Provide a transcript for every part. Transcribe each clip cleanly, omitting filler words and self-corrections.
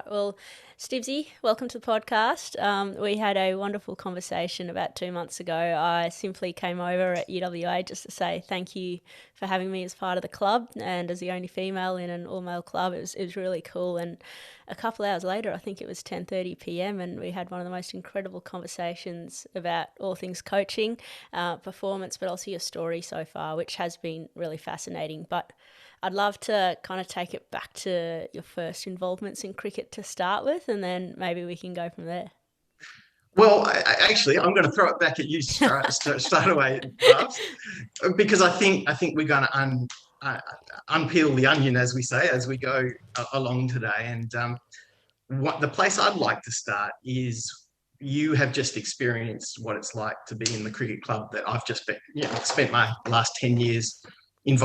Well, Stibbsy, welcome to the podcast. We had a wonderful conversation about 2 months ago. I simply came over at UWA just to say thank you for having me as part of the club, and as the only female in an all-male club, it was really cool. And a couple of hours later, I think it was 10:30 p.m, and we had one of the most incredible conversations about all things coaching, performance, but also your story so far, which has been really fascinating. But I'd love to kind of take it back to your first involvements in cricket to start with, and then maybe we can go from there. Well, actually, I'm going to throw it back at you start away, Barbs, because I think we're going to unpeel the onion, as we say, as we go along today. And what the place I'd like to start is you have just experienced what it's like to be in the cricket club that I've just spent my last 10 years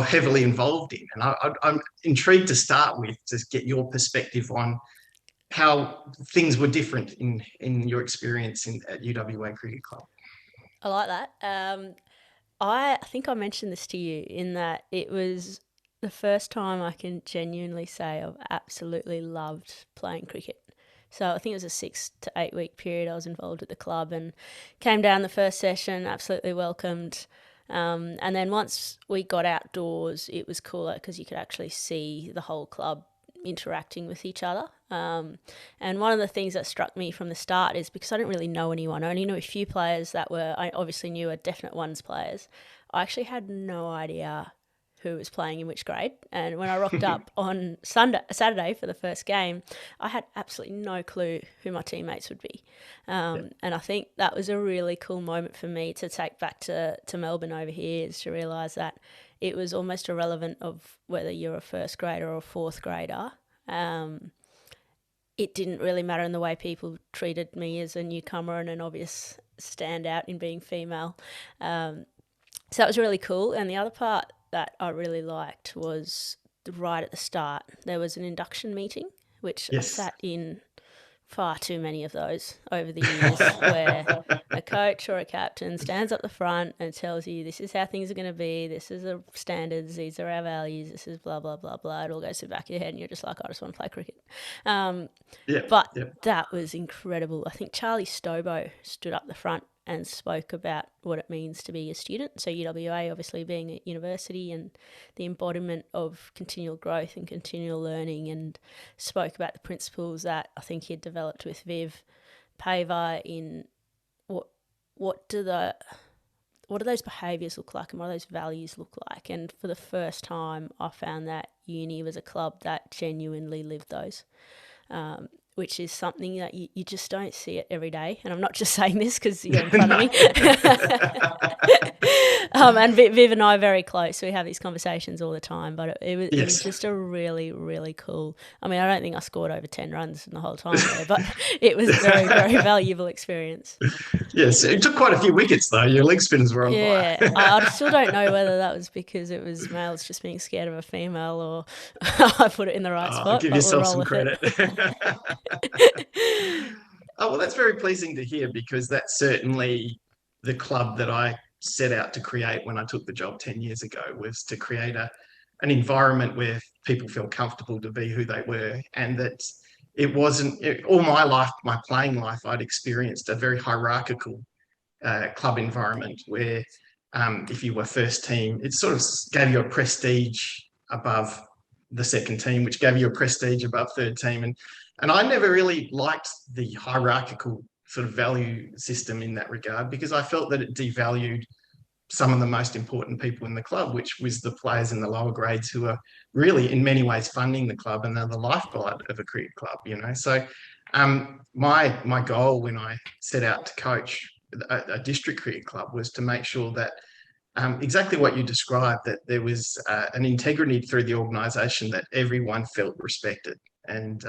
heavily involved in, and I'm intrigued to start with to get your perspective on how things were different in your experience at UWA Cricket Club. I like that. I think I mentioned this to you in that it was the first time I can genuinely say I've absolutely loved playing cricket. So I think it was a 6 to 8 week period I was involved at the club, and came down the first session, absolutely welcomed. And then once we got outdoors, it was cooler because you could actually see the whole club interacting with each other. And one of the things that struck me from the start is because I didn't really know anyone, I only knew a few players that I obviously knew are definite ones players. I actually had no idea who was playing in which grade. And when I rocked up on Saturday for the first game, I had absolutely no clue who my teammates would be. And I think that was a really cool moment for me to take back to Melbourne over here, is to realise that it was almost irrelevant of whether you're a first grader or a fourth grader. It didn't really matter in the way people treated me as a newcomer and an obvious standout in being female. So that was really cool. And the other part that I really liked was right at the start, there was an induction meeting, which I Yes. sat in far too many of those over the years, where a coach or a captain stands up the front and tells you this is how things are going to be, this is the standards, these are our values, this is blah, blah, blah, blah. It all goes to the back of your head and you're just like, I just want to play cricket. Yeah. But Yeah. that was incredible. I think Charlie Stobo stood up the front and spoke about what it means to be a student. So UWA obviously being a university, and the embodiment of continual growth and continual learning, and spoke about the principles that I think he had developed with Viv Pava in what do those behaviours look like and what do those values look like. And for the first time I found that uni was a club that genuinely lived those. Which is something that you just don't see it every day. And I'm not just saying this because you're in front of me. And Viv and I are very close. We have these conversations all the time. But it was Yes. just a really, really cool. I mean, I don't think I scored over 10 runs in the whole time there, but it was a very, very valuable experience. Yes. It took quite a few wickets though. Your leg spinners were on fire. Yeah, I still don't know whether that was because it was males just being scared of a female, or I put it in the right spot, Give but we'll yourself roll some with credit. it. Oh, well, that's very pleasing to hear, because that's certainly the club that I set out to create when I took the job 10 years ago, was to create an environment where people feel comfortable to be who they were. And that it wasn't all my life, my playing life, I'd experienced a very hierarchical club environment where if you were first team, it sort of gave you a prestige above the second team, which gave you a prestige above third team. And I never really liked the hierarchical sort of value system in that regard, because I felt that it devalued some of the most important people in the club, which was the players in the lower grades, who are really in many ways funding the club, and they're the lifeblood of a cricket club. So my goal when I set out to coach a district cricket club was to make sure that exactly what you described, that there was an integrity through the organisation, that everyone felt respected. And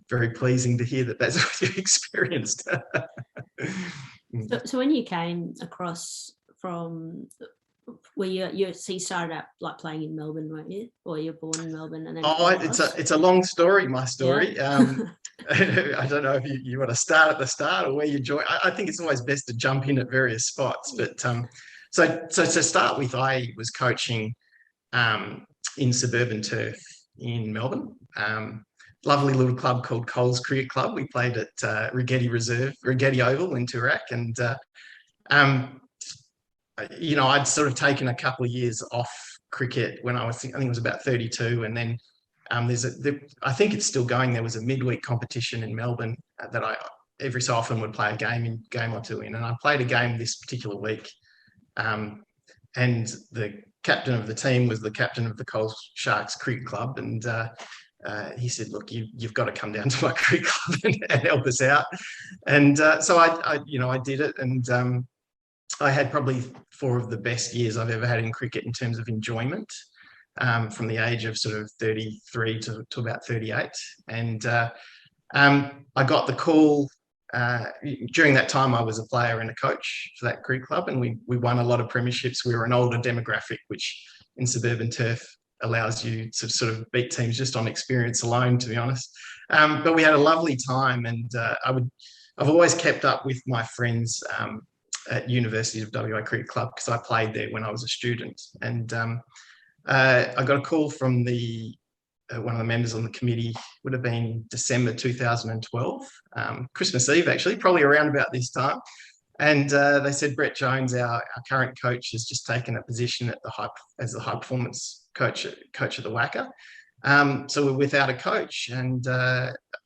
very pleasing to hear that that's what you experienced. So when you came across from where you started out like playing in Melbourne, weren't you? Or you're born in Melbourne and then it's a long story, my story. Yeah. I don't know if you want to start at the start or where you join. I think it's always best to jump in at various spots. But so to start with, I was coaching in suburban turf in Melbourne. lovely little club called Coles Cricket Club. We played at Rigetti Oval in Toorak, and I'd sort of taken a couple of years off cricket when I think it was about 32, and then I think it's still going. There was a midweek competition in Melbourne that I every so often would play a game or two in, and I played a game this particular week, and the captain of the team was the captain of the Coles Sharks Cricket Club, and he said, "Look, you've got to come down to my cricket club and help us out." And so I did it, and I had probably 4 of the best years I've ever had in cricket in terms of enjoyment, from the age of sort of 33 to about 38. And I got the call. During that time, I was a player and a coach for that cricket club, and we won a lot of premierships. We were an older demographic, which in suburban turf allows you to sort of beat teams just on experience alone, to be honest. But we had a lovely time, and I've always kept up with my friends at University of WA Cricket Club because I played there when I was a student. And I got a call from one of the members on the committee, would have been December 2012, Christmas Eve actually, probably around about this time. And they said, Brett Jones, our current coach, has just taken a position as the high performance coach of the WACA. So we're without a coach. And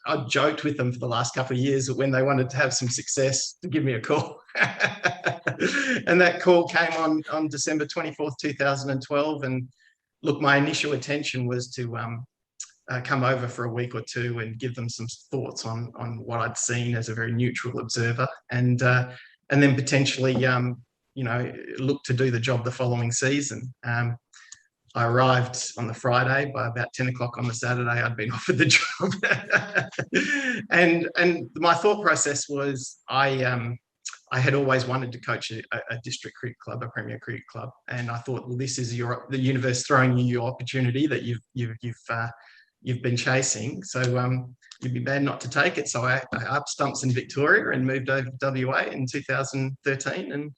I joked with them for the last couple of years that when they wanted to have some success, to give me a call. And that call came on December 24th, 2012. And look, my initial intention was to come over for a week or two and give them some thoughts on what I'd seen as a very neutral observer, and then potentially look to do the job the following season. I arrived on the Friday. By about 10 o'clock on the Saturday, I'd been offered the job. and my thought process was I had always wanted to coach a district cricket club, a premier cricket club, and I thought, well, this is the universe throwing you your opportunity that you've been chasing. So you'd be bad not to take it. So I upped stumps in Victoria and moved over to WA in 2013, and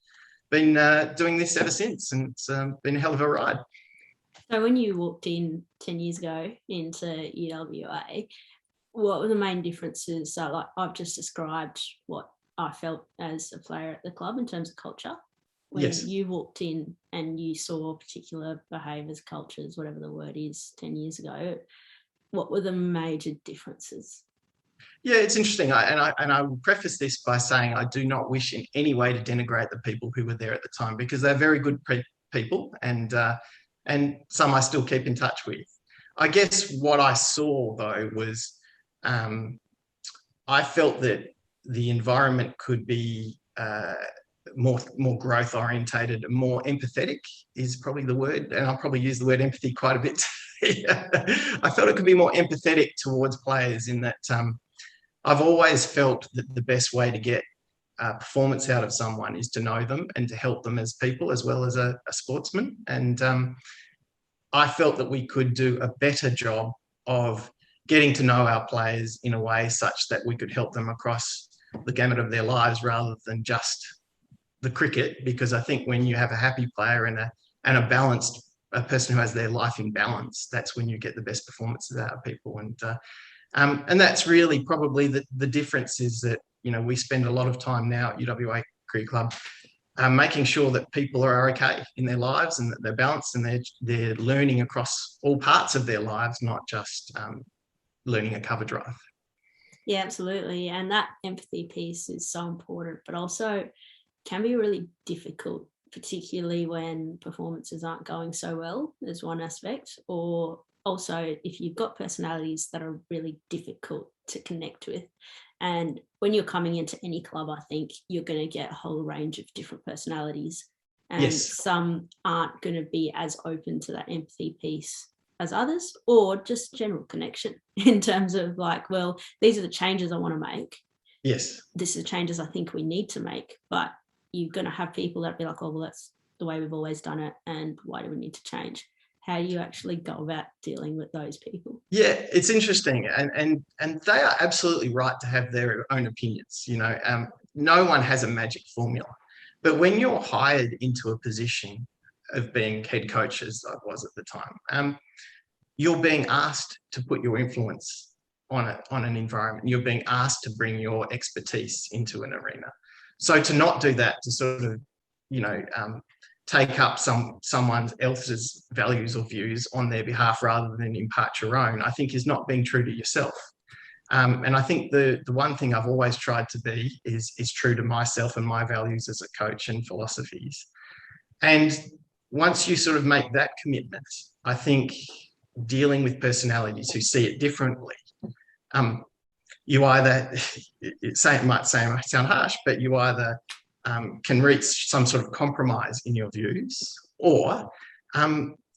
been doing this ever since. And it's been a hell of a ride. So when you walked in 10 years ago into UWA, what were the main differences? So like I've just described what I felt as a player at the club in terms of culture. When Yes. you walked in and you saw particular behaviours, cultures, whatever the word is, 10 years ago, what were the major differences? Yeah, it's interesting. I will preface this by saying I do not wish in any way to denigrate the people who were there at the time, because they're very good people, and some I still keep in touch with. I guess what I saw, though, was I felt that the environment could be more growth orientated, more empathetic is probably the word, and I'll probably use the word empathy quite a bit. I felt it could be more empathetic towards players, in that I've always felt that the best way to get performance out of someone is to know them and to help them as people as well as a sportsman. And I felt that we could do a better job of getting to know our players in a way such that we could help them across the gamut of their lives rather than just the cricket. Because I think when you have a happy player and a balanced, a person who has their life in balance, that's when you get the best performances out of people. And that's really probably the difference, is that, we spend a lot of time now at UWA Cricket Club making sure that people are okay in their lives and that they're balanced and they're learning across all parts of their lives, not just learning a cover drive. Yeah, absolutely. And that empathy piece is so important, but also can be really difficult, particularly when performances aren't going so well, as one aspect, or also if you've got personalities that are really difficult to connect with. And when you're coming into any club, I think you're going to get a whole range of different personalities, and Yes. some aren't going to be as open to that empathy piece as others, or just general connection in terms of like, well, these are the changes I want to make. Yes. This is the changes I think we need to make. But you're going to have people that be like, oh, well, that's the way we've always done it, and why do we need to change? How do you actually go about dealing with those people? Yeah, it's interesting, and they are absolutely right to have their own opinions. No one has a magic formula, but when you're hired into a position of being head coach, as I was at the time, you're being asked to put your influence on an environment. You're being asked to bring your expertise into an arena. So to not do that, to sort of, take up someone else's values or views on their behalf rather than impart your own, I think is not being true to yourself. And I think the one thing I've always tried to be is true to myself and my values as a coach and philosophies. And once you sort of make that commitment, I think dealing with personalities who see it differently, you either, it might sound harsh, but you either can reach some sort of compromise in your views, or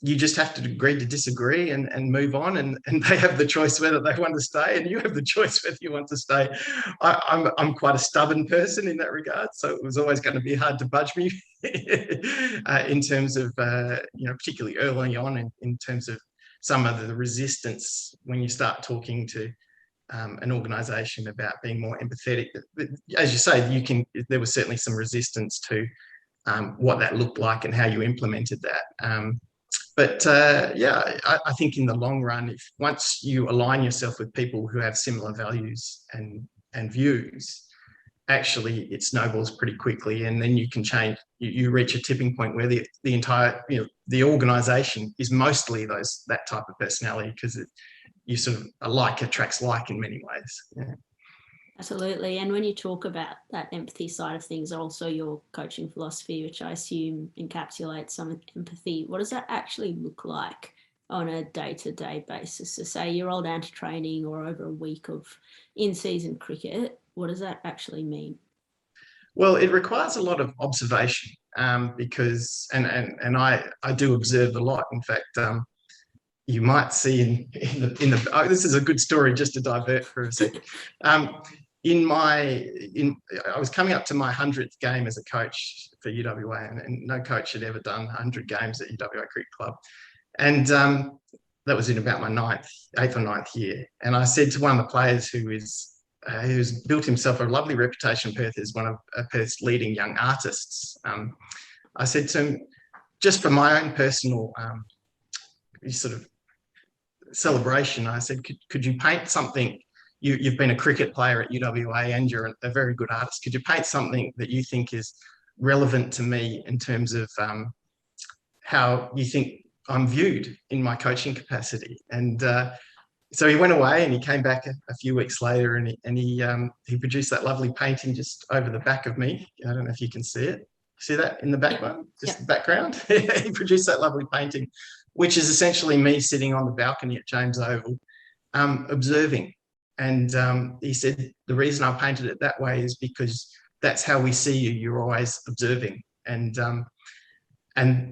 you just have to agree to disagree and move on, and they have the choice whether they want to stay, and you have the choice whether you want to stay. I'm quite a stubborn person in that regard, so it was always going to be hard to budge me in terms of, particularly early on in terms of some of the resistance when you start talking to an organisation about being more empathetic. As you say, there was certainly some resistance to what that looked like and how you implemented that. I think in the long run, once you align yourself with people who have similar values and views, actually it snowballs pretty quickly, and then you can change. You reach a tipping point where the entire, the organisation is mostly that type of personality, because you sort of like attracts like in many ways. Yeah. Absolutely. And when you talk about that empathy side of things, also your coaching philosophy, which I assume encapsulates some empathy, what does that actually look like on a day-to-day basis? So say you roll down to training or over a week of in-season cricket, what does that actually mean? Well, it requires a lot of observation, because, and I do observe a lot. In fact, you might see this is a good story just to divert for a second. I was coming up to my 100th game as a coach for UWA, and no coach had ever done 100 games at UWA Cricket Club. And that was in about my 8th or 9th year. And I said to one of the players who's built himself a lovely reputation in Perth as one of Perth's leading young artists, I said to him, just for my own personal sort of celebration, I said, could you paint something? You've been a cricket player at UWA and you're a very good artist. Could you paint something that you think is relevant to me in terms of how you think I'm viewed in my coaching capacity? And so he went away and he came back a few weeks later, and he produced that lovely painting just over the back of me. I don't know if you can see it. See that in the background? Just the background? He produced that lovely painting, which is essentially me sitting on the balcony at James Oval, observing. And he said, the reason I painted it that way is because that's how we see you. You're always observing. And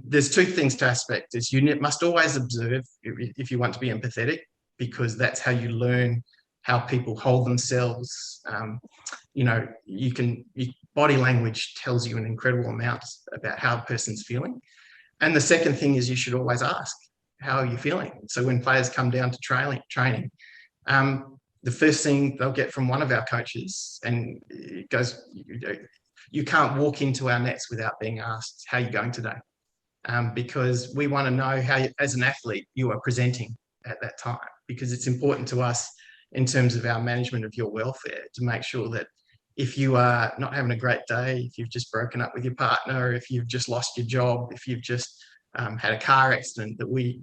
there's two things to aspect. Is you must always observe if you want to be empathetic, because that's how you learn how people hold themselves. Body language tells you an incredible amount about how a person's feeling. And the second thing is you should always ask, how are you feeling? So when players come down to training, the first thing they'll get from one of our coaches, and it goes, you can't walk into our nets without being asked, how are you going today? Because we want to know how, as an athlete, you are presenting at that time, because it's important to us in terms of our management of your welfare to make sure that if you are not having a great day, if you've just broken up with your partner, if you've just lost your job, if you've just had a car accident, that we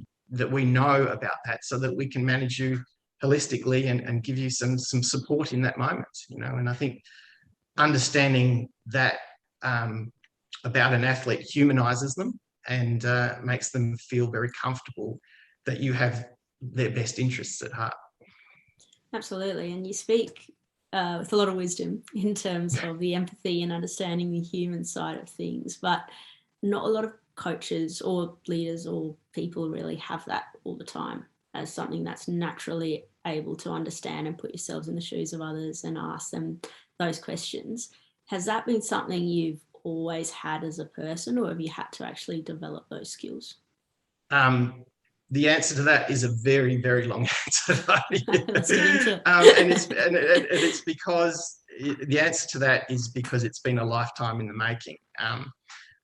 know about that, so that we can manage you holistically and give you some support in that moment. And I think understanding that about an athlete humanizes them and makes them feel very comfortable that you have their best interests at heart. Absolutely. And you speak with a lot of wisdom in terms of the empathy and understanding the human side of things, but not a lot of coaches or leaders or people really have that all the time as something that's naturally able to understand and put yourselves in the shoes of others and ask them those questions. Has that been something you've always had as a person, or have you had to actually develop those skills? The answer to that is a very, very long answer. Let's get into it. And it's because the answer to that is because it's been a lifetime in the making.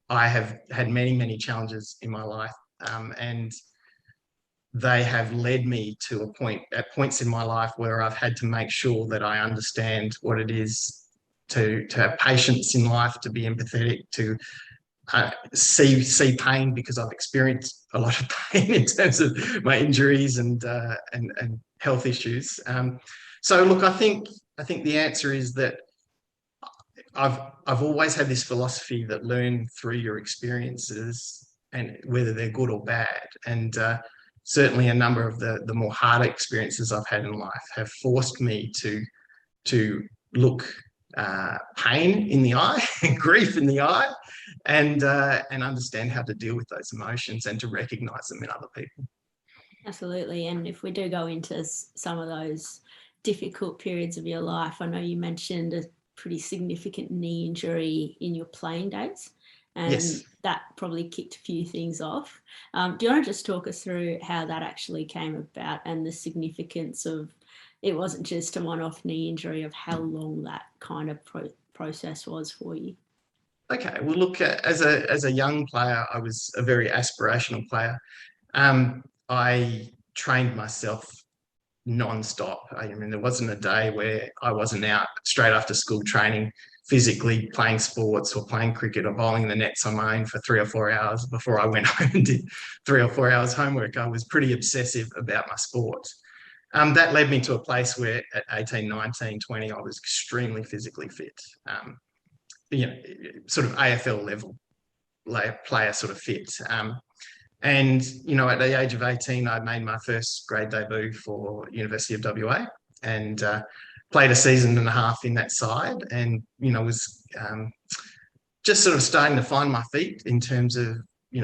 I have had many, many challenges in my life, and they have led me to a point, at points in my life, where I've had to make sure that I understand what it is to have patience in life, to be empathetic, to see pain, because I've experienced a lot of pain in terms of my injuries and health issues. So look, I think the answer is that I've always had this philosophy that learn through your experiences, and whether they're good or bad. And certainly a number of the more harder experiences I've had in life have forced me to look pain in the eye, grief in the eye, and understand how to deal with those emotions and to recognize them in other people. Absolutely. And if we do go into some of those difficult periods of your life, I know you mentioned a pretty significant knee injury in your playing days, and Yes. that probably kicked a few things off. Do you want to just talk us through how that actually came about and the significance of, it wasn't just a one-off knee injury, of how long that kind of process was for you? Okay, well, look, as a young player, I was a very aspirational player. I trained myself non-stop. I mean, there wasn't a day where I wasn't out straight after school training, physically playing sports or playing cricket or bowling in the nets on my own for 3 or 4 hours before I went home and did 3 or 4 hours homework. I was pretty obsessive about my sport. That led me to a place where at 18, 19, 20, I was extremely physically fit. Sort of AFL level player sort of fit. And, at the age of 18, I made my first grade debut for University of WA, and played a season and a half in that side, and, was just sort of starting to find my feet in terms of,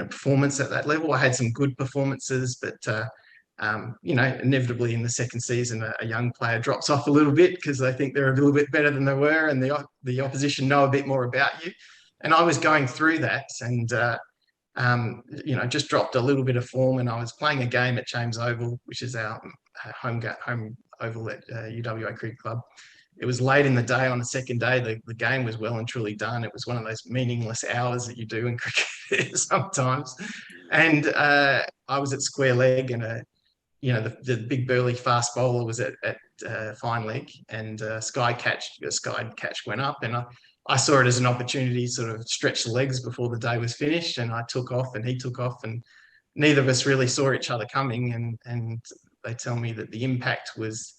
performance at that level. I had some good performances, but, inevitably in the second season, a young player drops off a little bit because they think they're a little bit better than they were, and the opposition know a bit more about you. And I was going through that, and just dropped a little bit of form, and I was playing a game at James Oval, which is our home oval at UWA Cricket Club. It was late in the day on the second day. The game was well and truly done. It was one of those meaningless hours that you do in cricket sometimes. And I was at square leg, and the big burly fast bowler was at fine leg, and a sky catch went up, and I saw it as an opportunity to sort of stretch the legs before the day was finished, and I took off and he took off, and neither of us really saw each other coming, and they tell me that the impact was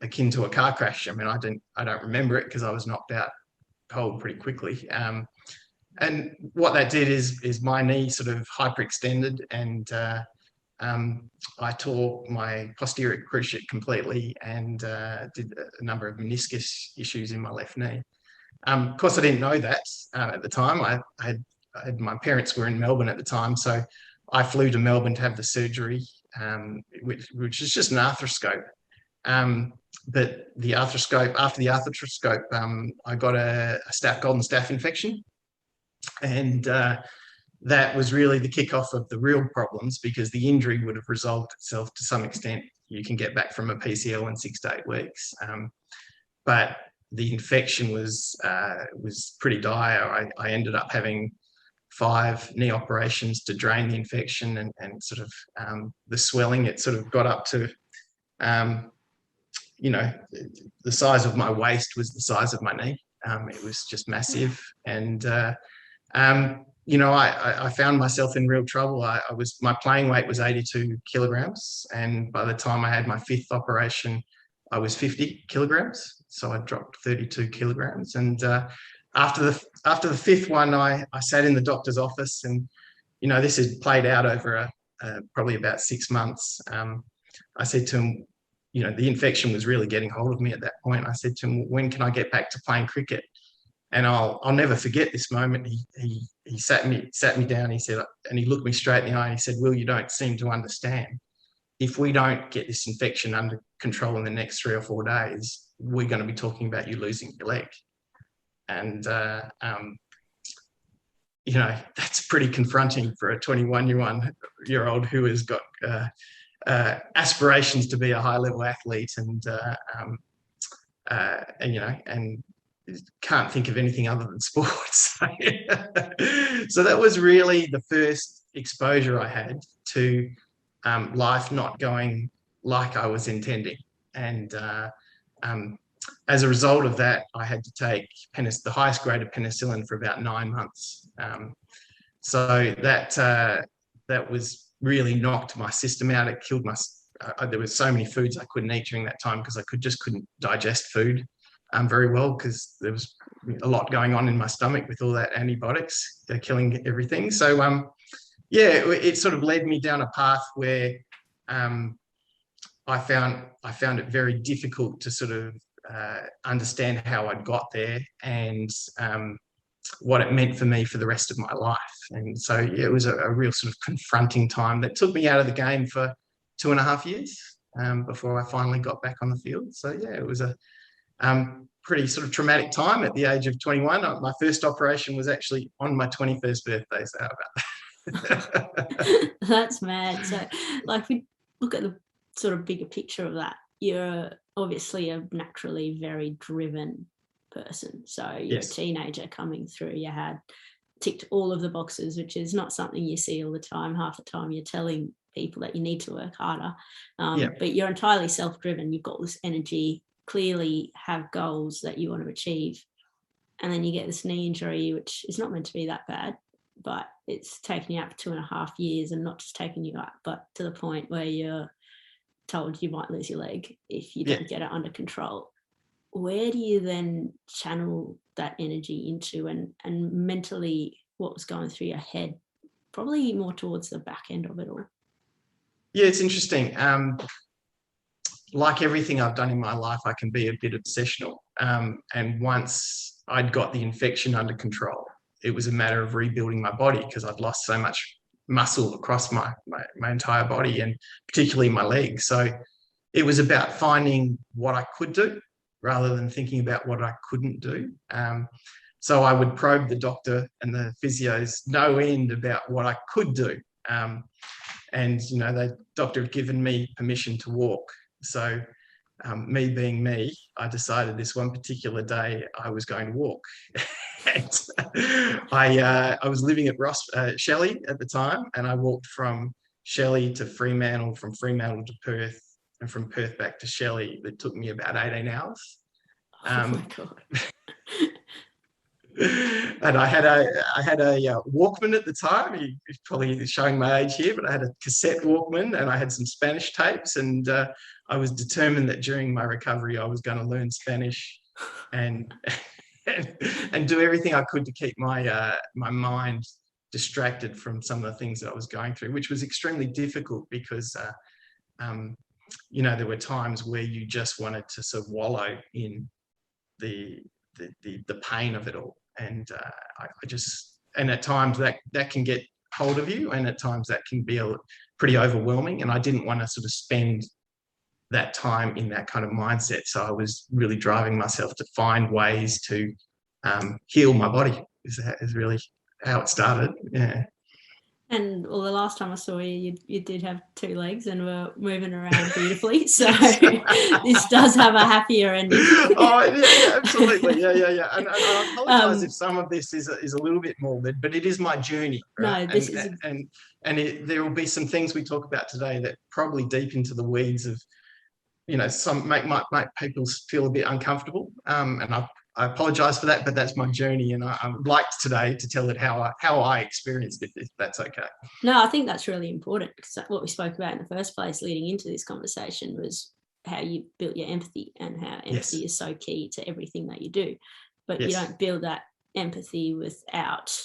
akin to a car crash. I mean, I don't remember it because I was knocked out cold pretty quickly. And what that did is my knee sort of hyperextended, and I tore my posterior cruciate completely, and did a number of meniscus issues in my left knee. Of course, I didn't know that at the time. I had my parents were in Melbourne at the time, so I flew to Melbourne to have the surgery, which is just an arthroscope. But the arthroscope, after the arthroscope, I got a golden staph infection, and that was really the kickoff of the real problems, because the injury would have resolved itself to some extent. You can get back from a PCL in 6 to 8 weeks, but the infection was pretty dire. I ended up having 5 knee operations to drain the infection, and sort of the swelling. It sort of got up to, the size of my waist was the size of my knee. It was just massive, and I found myself in real trouble. My playing weight was 82 kilograms, and by the time I had my 5th operation, I was 50 kilograms. So I dropped 32 kilograms. And after the 5th one, I sat in the doctor's office, and, this had played out over probably about 6 months. I said to him, the infection was really getting hold of me at that point. I said to him, when can I get back to playing cricket? And I'll never forget this moment. He sat me down. He said, and he looked me straight in the eye, and he said, "Will, you don't seem to understand. If we don't get this infection under control in the next 3 or 4 days, we're going to be talking about you losing your leg." And that's pretty confronting for a 21-year-old who has got aspirations to be a high-level athlete, and can't think of anything other than sports. So that was really the first exposure I had to life not going like I was intending. And as a result of that, I had to take the highest grade of penicillin for about 9 months. So that was really knocked my system out. It killed there were so many foods I couldn't eat during that time because I couldn't digest food very well, because there was a lot going on in my stomach with all that antibiotics killing everything. So yeah, it sort of led me down a path where I found it very difficult to sort of understand how I'd got there, and what it meant for me for the rest of my life. And so yeah, it was a real sort of confronting time that took me out of the game for 2.5 years before I finally got back on the field. So yeah, it was a pretty sort of traumatic time at the age of 21. My first operation was actually on my 21st birthday. So how about that? That's mad. So like, we look at the sort of bigger picture of that. You're obviously a naturally very driven person. So you're Yes. a teenager coming through, you had ticked all of the boxes, which is not something you see all the time. Half the time you're telling people that you need to work harder. But you're entirely self-driven. You've got this energy, clearly have goals that you want to achieve. And then you get this knee injury, which is not meant to be that bad, but it's taken you out for 2.5 years, and not just taking you out, but to the point where you're told you might lose your leg if you don't get it under control. Where do you then channel that energy into, and mentally what was going through your head, probably more towards the back end of it all? Yeah, it's interesting. Like everything I've done in my life, I can be a bit obsessional. And once I'd got the infection under control, it was a matter of rebuilding my body, because I'd lost so much muscle across my entire body, and particularly my legs. So it was about finding what I could do rather than thinking about what I couldn't do. So I would probe the doctor and the physios no end about what I could do. And, you know, the doctor had given me permission to walk. So me being me, I decided this one particular day I was going to walk. And I was living at Shelley at the time, and I walked from Shelley to Fremantle, from Fremantle to Perth, and from Perth back to Shelley. That took me about 18 hours. Oh my God. And I had a Walkman at the time. He's probably showing my age here, but I had a cassette Walkman, and I had some Spanish tapes, and I was determined that during my recovery I was going to learn Spanish and do everything I could to keep my mind distracted from some of the things that I was going through, which was extremely difficult because you know, there were times where you just wanted to sort of wallow in the pain of it all. And and at times that can get hold of you, and at times that can be pretty overwhelming. And I didn't want to sort of spend that time in that kind of mindset. So I was really driving myself to find ways to heal my body. Is really how it started. Yeah. And well, the last time I saw you, you did have 2 legs and were moving around beautifully. So this does have a happier ending. Oh, yeah, absolutely. Yeah. And I apologise if some of this is a little bit morbid, but it is my journey. Right? No, this is... there will be some things we talk about today that probably deep into the weeds of, you know, some might make people feel a bit uncomfortable. And I apologise for that, but that's my journey, and I would like today to tell it how I experienced it, if that's okay. No, I think that's really important, because what we spoke about in the first place leading into this conversation was how you built your empathy, and how empathy is so key to everything that you do. But you don't build that empathy without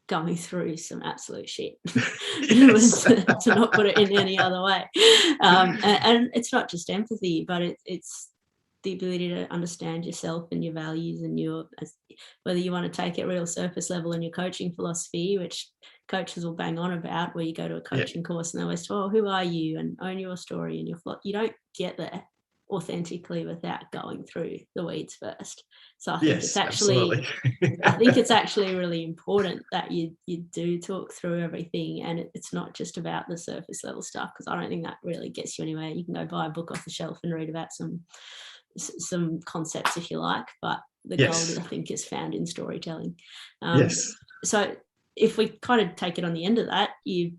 going through some absolute shit, to not put it in any other way. And it's not just empathy, but it's the ability to understand yourself and your values, and whether you want to take it real surface level in your coaching philosophy, which coaches will bang on about, where you go to a coaching course and they always say, oh, who are you, and own your story and your flow. You don't get there authentically without going through the weeds first. So I think it's actually I think it's actually really important that you do talk through everything, and it's not just about the surface level stuff, because I don't think that really gets you anywhere. You can go buy a book off the shelf and read about some concepts if you like, but the gold, I think, is found in storytelling. So if we kind of take it on the end of that, you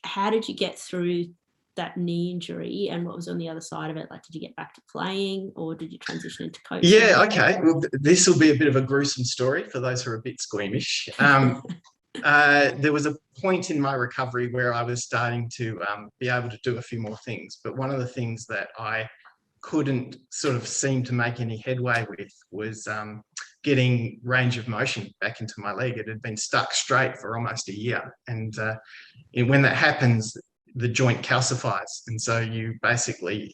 how did you get through that knee injury, and what was on the other side of it? Like, did you get back to playing, or did you transition into coaching? Yeah, okay. Well, this will be a bit of a gruesome story for those who are a bit squeamish. There was a point in my recovery where I was starting to be able to do a few more things. But one of the things that I couldn't sort of seem to make any headway with was getting range of motion back into my leg. It had been stuck straight for almost a year. And when that happens, the joint calcifies. And so you basically,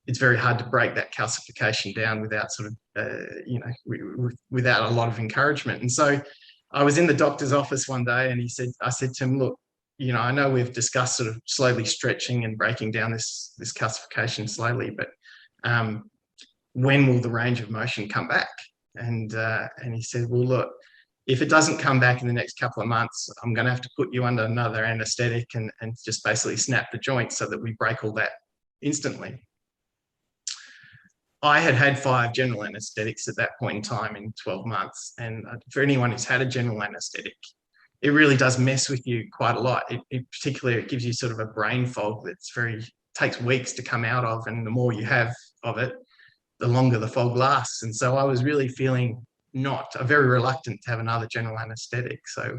it's very hard to break that calcification down without sort of, without a lot of encouragement. And so I was in the doctor's office one day, and I said to him, look, I know we've discussed sort of slowly stretching and breaking down this calcification slowly, but when will the range of motion come back? And he said, well, look, if it doesn't come back in the next couple of months, I'm going to have to put you under another anesthetic and just basically snap the joint so that we break all that instantly. I had 5 general anesthetics at that point in time in 12 months. And for anyone who's had a general anesthetic, it really does mess with you quite a lot. Particularly, it gives you sort of a brain fog that's takes weeks to come out of. And the more you have of it, the longer the fog lasts. And so I was really feeling very reluctant to have another general anesthetic. So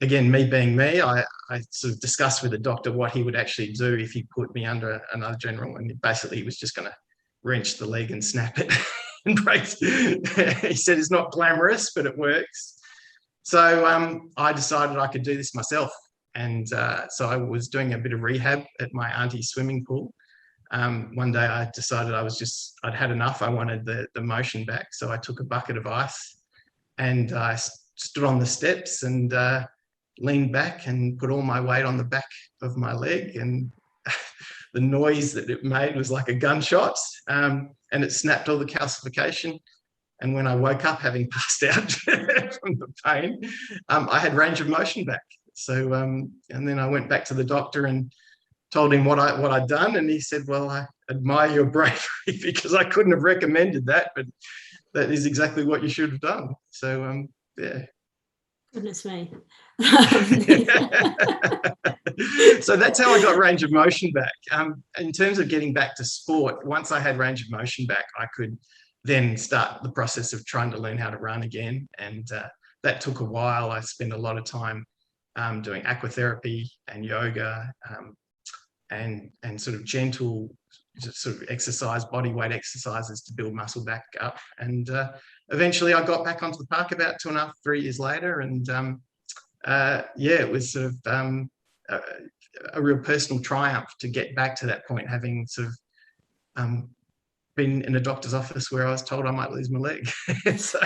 again, me being me, I sort of discussed with the doctor what he would actually do if he put me under another general. And basically he was just going to wrench the leg and snap it and break. He said it's not glamorous, but it works. So I decided I could do this myself. And so I was doing a bit of rehab at my auntie's swimming pool. One day I decided I'd had enough. I wanted the motion back. So I took a bucket of ice and I stood on the steps and leaned back and put all my weight on the back of my leg. And the noise that it made was like a gunshot, and it snapped all the calcification. And when I woke up, having passed out from the pain, I had range of motion back. So, and then I went back to the doctor and told him what I'd done. And he said, well, I admire your bravery because I couldn't have recommended that, but that is exactly what you should have done. So, yeah. Goodness me. So that's how I got range of motion back. In terms of getting back to sport, once I had range of motion back, I could then start the process of trying to learn how to run again. And that took a while. I spent a lot of time doing aquatherapy and yoga and sort of gentle sort of exercise, body weight exercises to build muscle back up. And eventually I got back onto the park about 2.5, 3 years later. And it was sort of a real personal triumph to get back to that point, having sort of been in a doctor's office where I was told I might lose my leg. So.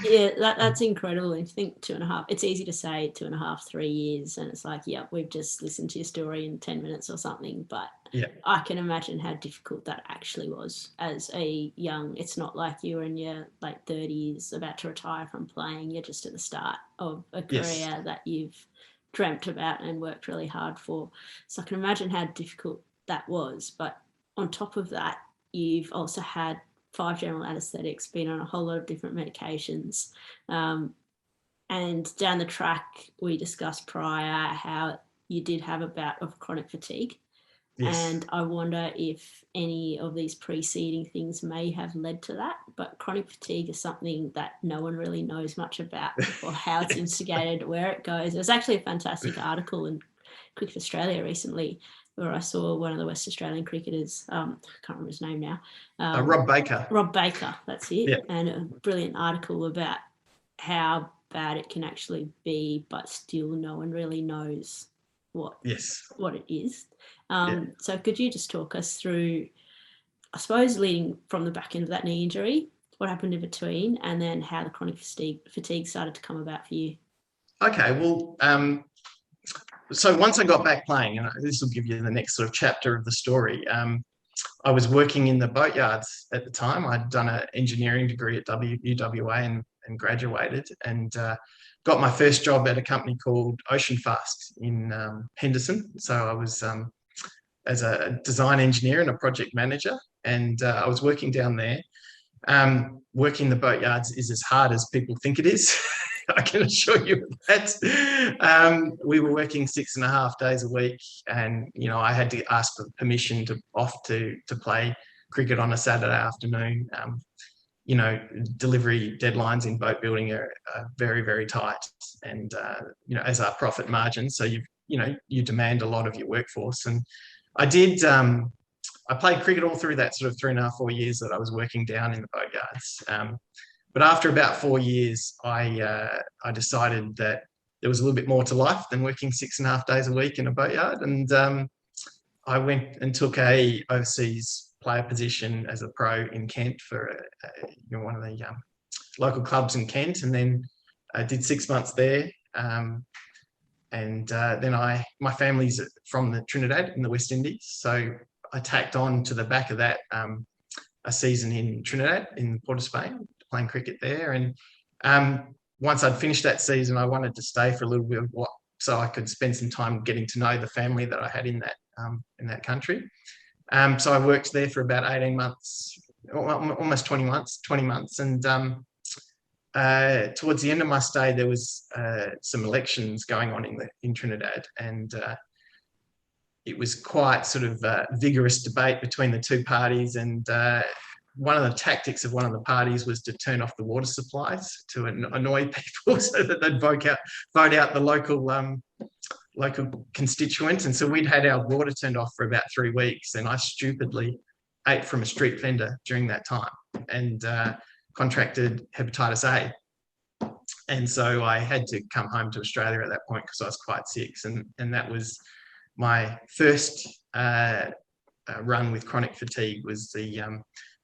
Yeah, that's incredible. I think 2.5, it's easy to say 2.5, 3 years, and it's like, yeah, we've just listened to your story in 10 minutes or something, but yeah, I can imagine how difficult that actually was as a young, it's not like you were in your late 30s about to retire from playing, you're just at the start of a career that you've dreamt about and worked really hard for. So I can imagine how difficult that was, but on top of that, you've also had 5 general anesthetics, been on a whole lot of different medications. And down the track, we discussed prior how you did have a bout of chronic fatigue. Yes. And I wonder if any of these preceding things may have led to that. But chronic fatigue is something that no one really knows much about, or how it's instigated, where it goes. There's actually a fantastic article in Cricket Australia recently where I saw one of the West Australian cricketers, I can't remember his name now. Rob Baker. Rob Baker, that's it. Yeah. And a brilliant article about how bad it can actually be, but still no one really knows what it is. So could you just talk us through, I suppose, leading from the back end of that knee injury, what happened in between, and then how the chronic fatigue started to come about for you? Okay, well, so once I got back playing, and this will give you the next sort of chapter of the story, I was working in the boatyards at the time. I'd done an engineering degree at UWA and graduated, and got my first job at a company called Ocean Fast in Henderson. So I was as a design engineer and a project manager, and I was working down there. Working the boatyards is as hard as people think it is. I can assure you of that. We were working 6.5 days a week, and I had to ask for permission to play cricket on a Saturday afternoon. Delivery deadlines in boat building are very, very tight, and as are profit margins. So you demand a lot of your workforce, and I did. I played cricket all through that sort of 3.5, 4 years that I was working down in the boatyards. But after about 4 years, I decided that there was a little bit more to life than working 6.5 days a week in a boatyard, and I went and took a overseas player position as a pro in Kent for one of the local clubs in Kent, and then I did 6 months there. And then my family's from the Trinidad in the West Indies, so I tacked on to the back of that a season in Trinidad in Port of Spain, playing cricket there. And once I'd finished that season, I wanted to stay for a little bit so I could spend some time getting to know the family that I had in that country. So I worked there for about 18 months, almost 20 months. And towards the end of my stay, there was some elections going on in Trinidad, and it was quite sort of vigorous debate between the two parties. And one of the tactics of one of the parties was to turn off the water supplies to annoy people so that they'd vote out the local constituents. And so we'd had our water turned off for about 3 weeks, and I stupidly ate from a street vendor during that time and contracted hepatitis A. And so I had to come home to Australia at that point because I was quite sick. And that was my first run with chronic fatigue, was the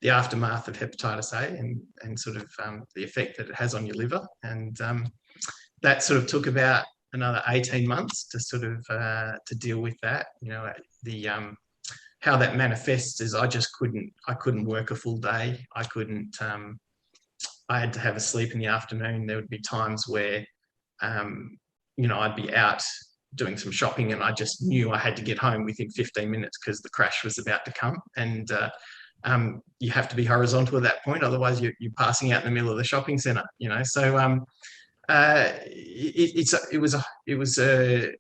aftermath of hepatitis A and sort of the effect that it has on your liver. And that sort of took about another 18 months to sort of to deal with that. How that manifests is I couldn't work a full day. I had to have a sleep in the afternoon. There would be times where I'd be out doing some shopping and I just knew I had to get home within 15 minutes because the crash was about to come. And you have to be horizontal at that point, otherwise you're passing out in the middle of the shopping centre. So it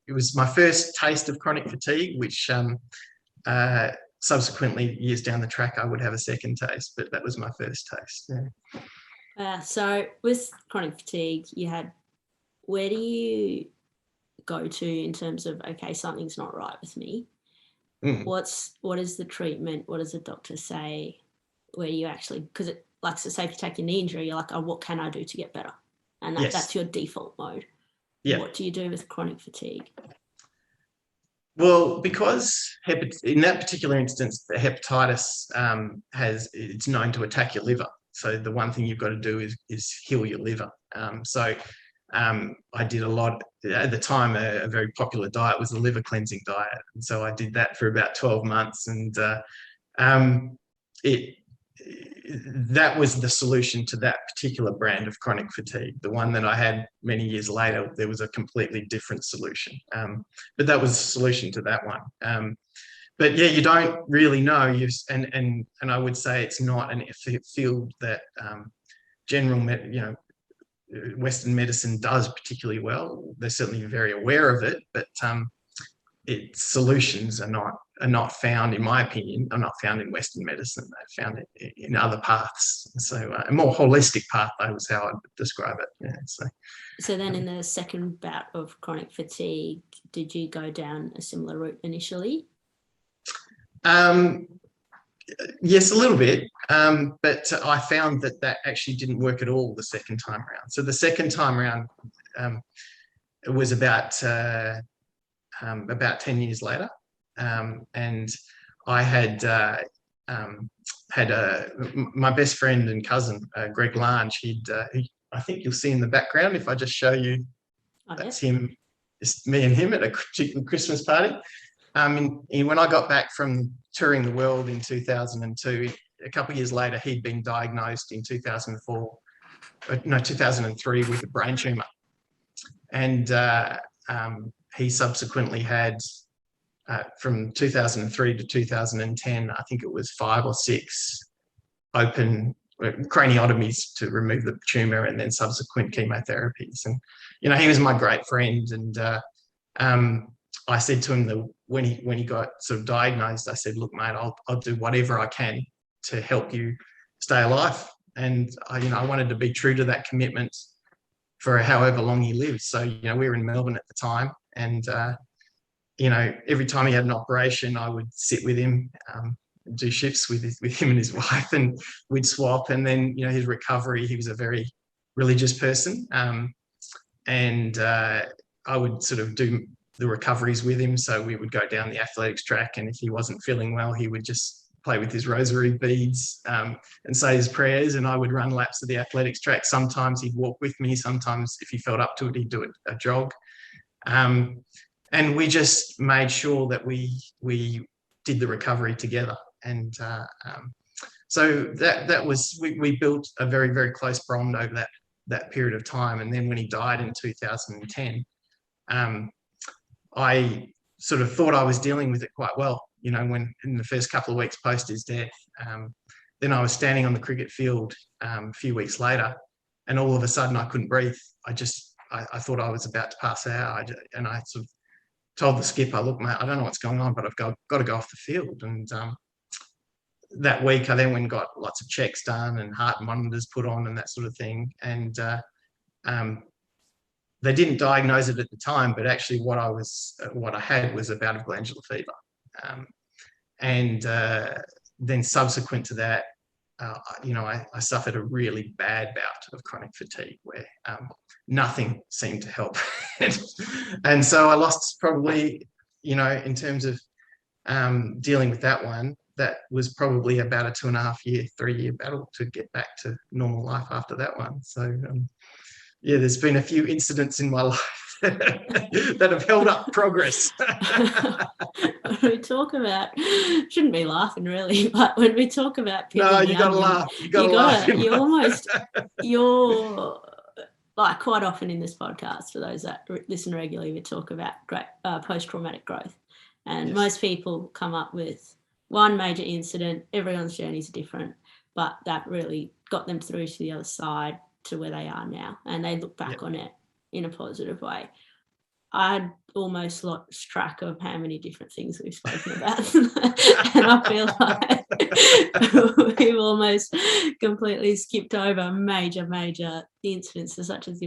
was my first taste of chronic fatigue, which subsequently years down the track I would have a second taste, but that was my first taste. Yeah. So with chronic fatigue, where do you go to in terms of, okay, something's not right with me? What is the treatment? What does the doctor say? Where do you actually, because it, like, so say if you take a knee injury, you're like, oh, what can I do to get better? And that's your default mode. Yeah. What do you do with chronic fatigue? Well, because in that particular instance, the hepatitis it's known to attack your liver. So the one thing you've got to do is heal your liver. So I did a lot at the time. A very popular diet was the liver cleansing diet, and so I did that for about 12 months, and that was the solution to that particular brand of chronic fatigue. The one that I had many years later, there was a completely different solution, but that was the solution to that one. But yeah, you don't really know. And I would say it's not a field that Western medicine does particularly well. They're certainly very aware of it, but its solutions are not found, in my opinion, are not found in Western medicine. They're found in other paths. So a more holistic path, that was how I would describe it. Yeah. So then in the second bout of chronic fatigue, did you go down a similar route initially? Yes, a little bit, but I found that actually didn't work at all the second time around. So the second time around, it was about 10 years later, and I had my best friend and cousin, Greg Lange. I think you'll see in the background if I just show you. That's him. It's me and him at a Christmas party. When I got back from touring the world in 2002, a couple of years later, he'd been diagnosed in 2003 with a brain tumour. And he subsequently had, from 2003 to 2010, I think it was 5 or 6 open craniotomies to remove the tumor, and then subsequent chemotherapies. And he was my great friend. And I said to him that when he got sort of diagnosed, I said, look, mate, I'll do whatever I can to help you stay alive. And I wanted to be true to that commitment for however long he lived. So we were in Melbourne at the time, and every time he had an operation, I would sit with him, do shifts with him and his wife, and we'd swap. And then his recovery, he was a very religious person, and I would sort of do the recoveries with him. So we would go down the athletics track, and if he wasn't feeling well, he would just play with his rosary beads and say his prayers, and I would run laps of the athletics track. Sometimes he'd walk with me. Sometimes, if he felt up to it, he'd do a jog. And we just made sure that we did the recovery together. And so that was, we built a very, very close bond over that period of time. And then when he died in 2010, I sort of thought I was dealing with it quite well, when in the first couple of weeks post his death. Then I was standing on the cricket field a few weeks later, and all of a sudden I couldn't breathe. I thought I was about to pass out. And I sort of told the skipper, look, mate, I don't know what's going on, but I've got to go off the field. And that week I then went and got lots of checks done and heart monitors put on and that sort of thing. And they didn't diagnose it at the time, but actually what I had was a bout of glandular fever. And then subsequent to that, I suffered a really bad bout of chronic fatigue where nothing seemed to help. And so I lost probably, in terms of dealing with that one, that was probably about a 2.5-year, 3-year battle to get back to normal life after that one. So, there's been a few incidents in my life that have held up progress. We talk about, shouldn't be laughing really, but when we talk about no, you got to laugh. You're like, quite often in this podcast, for those that listen regularly, we talk about post-traumatic growth, and yes, most people come up with one major incident. Everyone's journey is different, but that really got them through to the other side to where they are now, and they look back on it in a positive way. I'd almost lost track of how many different things we've spoken about. And I feel like we've almost completely skipped over major incidents, such as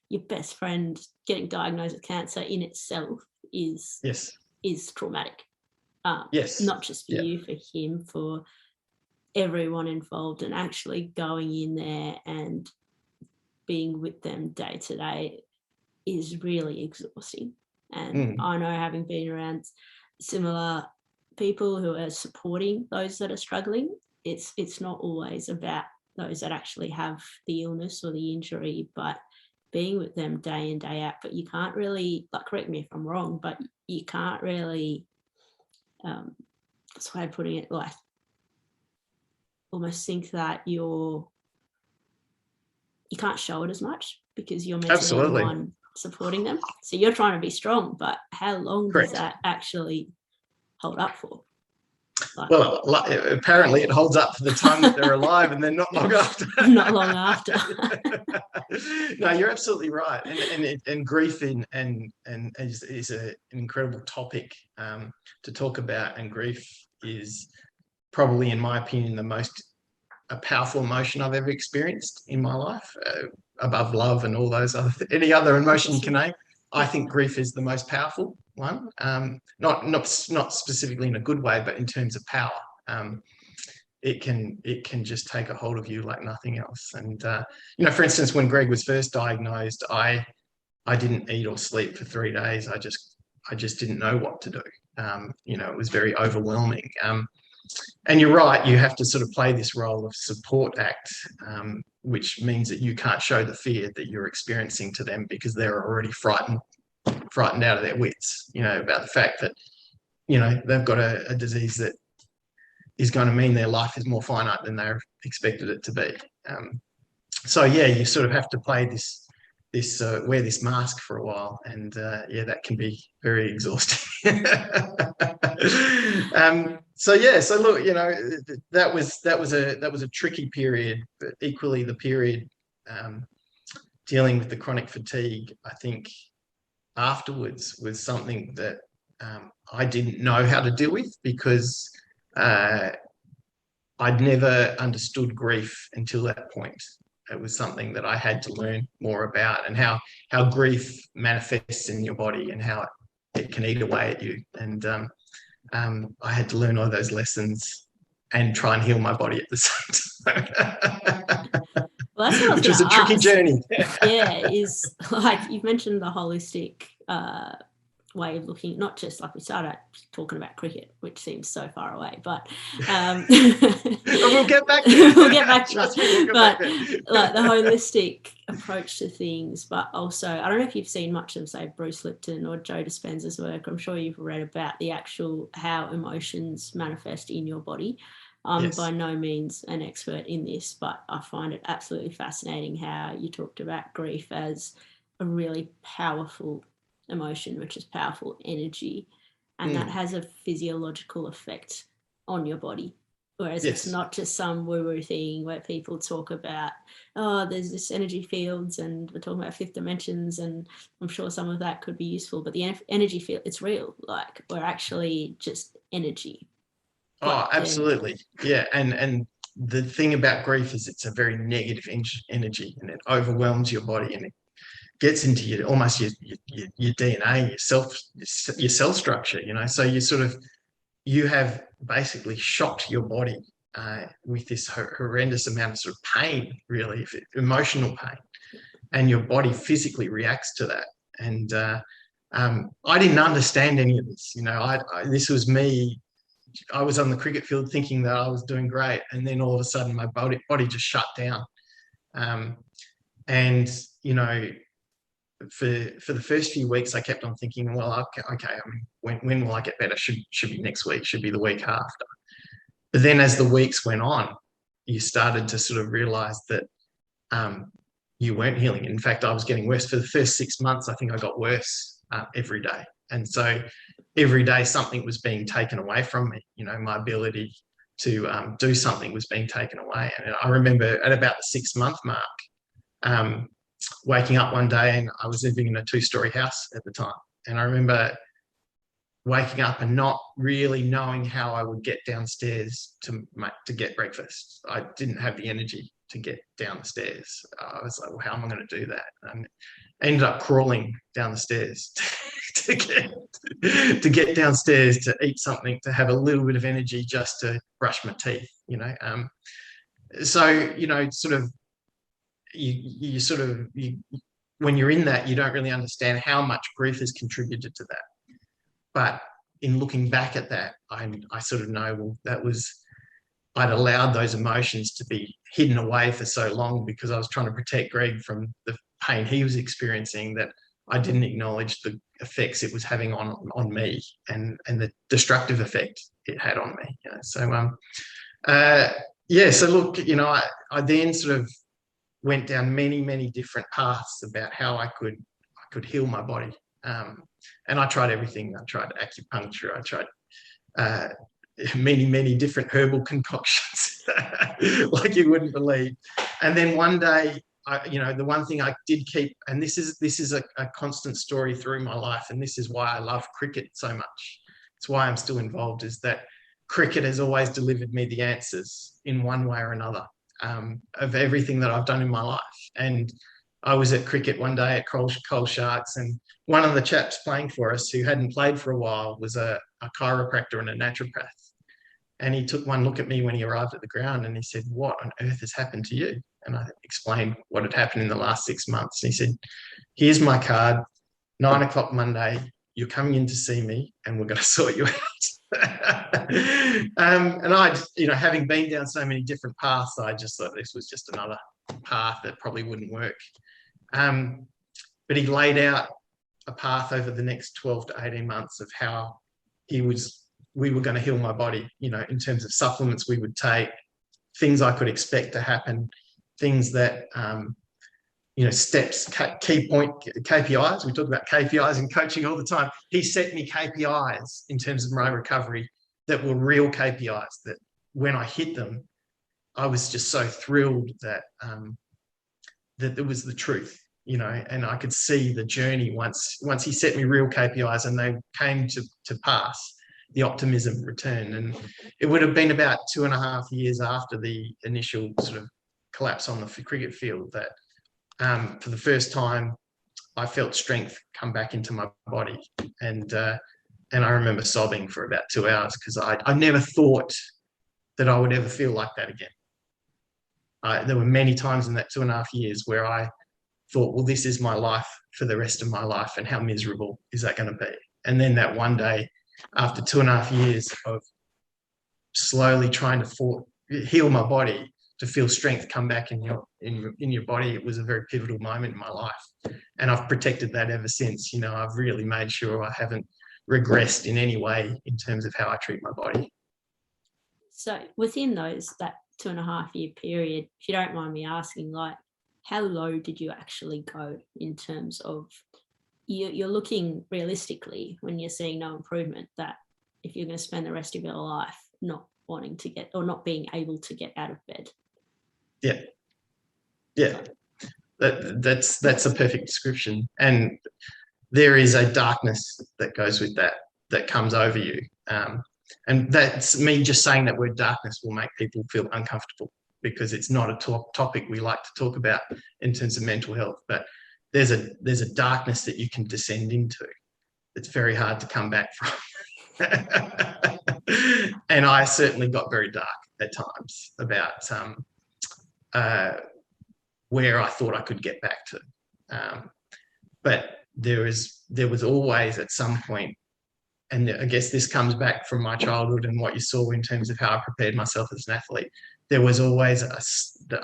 your best friend getting diagnosed with cancer in itself is traumatic. Not just for you, for him, for everyone involved, and actually going in there and being with them day to day is really exhausting. And I know, having been around similar people who are supporting those that are struggling, it's not always about those that actually have the illness or the injury, but being with them day in, day out. But you can't really, like, correct me if I'm wrong, but you can't really, that's why I'm putting it, like, almost think that you can't show it as much because you're meant to be the one supporting them. So you're trying to be strong, but how long does that actually hold up for? Well, apparently it holds up for the time that they're alive, and then not long after. Not long after. No, you're absolutely right. And grief is an incredible topic to talk about. And grief is probably, in my opinion, the most powerful emotion I've ever experienced in my life, above love and all those any other emotion you can name. I think grief is the most powerful one, not specifically in a good way, but in terms of power. It can just take a hold of you like nothing else. And for instance, when Greg was first diagnosed, I didn't eat or sleep for 3 days. I just didn't know what to do. It was very overwhelming. And you're right, you have to sort of play this role of support act, which means that you can't show the fear that you're experiencing to them, because they're already frightened out of their wits, about the fact that, they've got a disease that is going to mean their life is more finite than they expected it to be. So, you sort of have to play wear this mask for a while, and yeah, that can be very exhausting. So yeah, so look, that was a tricky period, but equally the period dealing with the chronic fatigue, I think afterwards was something that I didn't know how to deal with, because I'd never understood grief until that point. It was something that I had to learn more about, and how grief manifests in your body and how it can eat away at you. And I had to learn all those lessons and try and heal my body at the same time. Well, that's what I was which was a tricky journey. Yeah, is like you've mentioned the holistic way of looking, not just like we started talking about cricket, which seems so far away, but we'll get back to we'll get back to that. But like the holistic approach to things, but also I don't know if you've seen much of, say, Bruce Lipton or Joe Dispenza's work. I'm sure you've read about the actual how emotions manifest in your body. I'm Yes. by no means an expert in this, but I find it absolutely fascinating how you talked about grief as a really powerful emotion, which is powerful energy, and that has a physiological effect on your body. Whereas Yes. it's not just some woo-woo thing where people talk about, oh, there's this energy fields and we're talking about fifth dimensions, and I'm sure some of that could be useful, but the energy field, it's real. Like, we're actually just energy. Oh, absolutely. Yeah. And the thing about grief is it's a very negative energy, and it overwhelms your body, and it gets into your DNA, your cell structure, so you have basically shocked your body with this horrendous amount of sort of pain, really, emotional pain, and your body physically reacts to that. And I didn't understand any of this. This was me. I was on the cricket field thinking that I was doing great, and then all of a sudden my body just shut down. And for the first few weeks, I kept on thinking, well, okay, I mean, when will I get better? Should be next week, should be the week after. But then as the weeks went on, you started to sort of realize that you weren't healing. In fact, I was getting worse. For the first 6 months, I think I got worse every day. And so every day something was being taken away from me. My ability to do something was being taken away. And I remember at about the 6-month mark, waking up one day, and I was living in a 2-story house at the time. And I remember waking up and not really knowing how I would get downstairs to get breakfast. I didn't have the energy to get down the stairs. I was like, well, how am I going to do that? And I ended up crawling down the stairs to get downstairs, to eat something, to have a little bit of energy just to brush my teeth, So, sort of, when you're in that, you don't really understand how much grief has contributed to that. But in looking back at that, I sort of know, well, I'd allowed those emotions to be hidden away for so long because I was trying to protect Greg from the pain he was experiencing, that I didn't acknowledge the effects it was having on me, and the destructive effect it had on me. So look, I then sort of went down many, many different paths about how I could heal my body. And I tried everything. I tried acupuncture. I tried many, many different herbal concoctions, like you wouldn't believe. And then one day, the one thing I did keep, and this is a constant story through my life, and this is why I love cricket so much. It's why I'm still involved, is that cricket has always delivered me the answers in one way or another, of everything that I've done in my life. And I was at cricket one day at Coal Sharks, and one of the chaps playing for us who hadn't played for a while was a chiropractor and a naturopath. And he took one look at me when he arrived at the ground, and he said, "What on earth has happened to you?" And I explained what had happened in the last 6 months. And he said, "Here's my card, 9 o'clock Monday, you're coming in to see me, and we're going to sort you out." And I, having been down so many different paths, I just thought this was just another path that probably wouldn't work. But he laid out a path over the next 12 to 18 months of how we were going to heal my body, in terms of supplements we would take, things I could expect to happen, things that steps, key point KPIs. We talk about KPIs in coaching all the time. He set me KPIs in terms of my recovery that were real KPIs, that when I hit them, I was just so thrilled that that it was the truth, and I could see the journey once he set me real KPIs and they came to pass. The optimism returned, and it would have been about 2.5 years after the initial sort of collapse on the cricket field that for the first time I felt strength come back into my body, and I remember sobbing for about 2 hours because I never thought that I would ever feel like that again. There were many times in that 2.5 years where I thought, well, this is my life for the rest of my life, and how miserable is that going to be? And then that one day, after 2.5 years of slowly trying to heal my body, to feel strength come back in your body, it was a very pivotal moment in my life, and I've protected that ever since. I've really made sure I haven't regressed in any way in terms of how I treat my body. So within that 2.5 year period, if you don't mind me asking, like, how low did you actually go in terms of you're looking realistically when you're seeing no improvement, that if you're going to spend the rest of your life not wanting to get or not being able to get out of bed? Yeah. That's a perfect description. And there is a darkness that goes with that comes over you. And that's me just saying that word darkness will make people feel uncomfortable, because it's not a topic we like to talk about in terms of mental health. But there's a darkness that you can descend into. It's very hard to come back from. And I certainly got very dark at times about where I thought I could get back to. But there was always at some point, and I guess this comes back from my childhood and what you saw in terms of how I prepared myself as an athlete, there was always a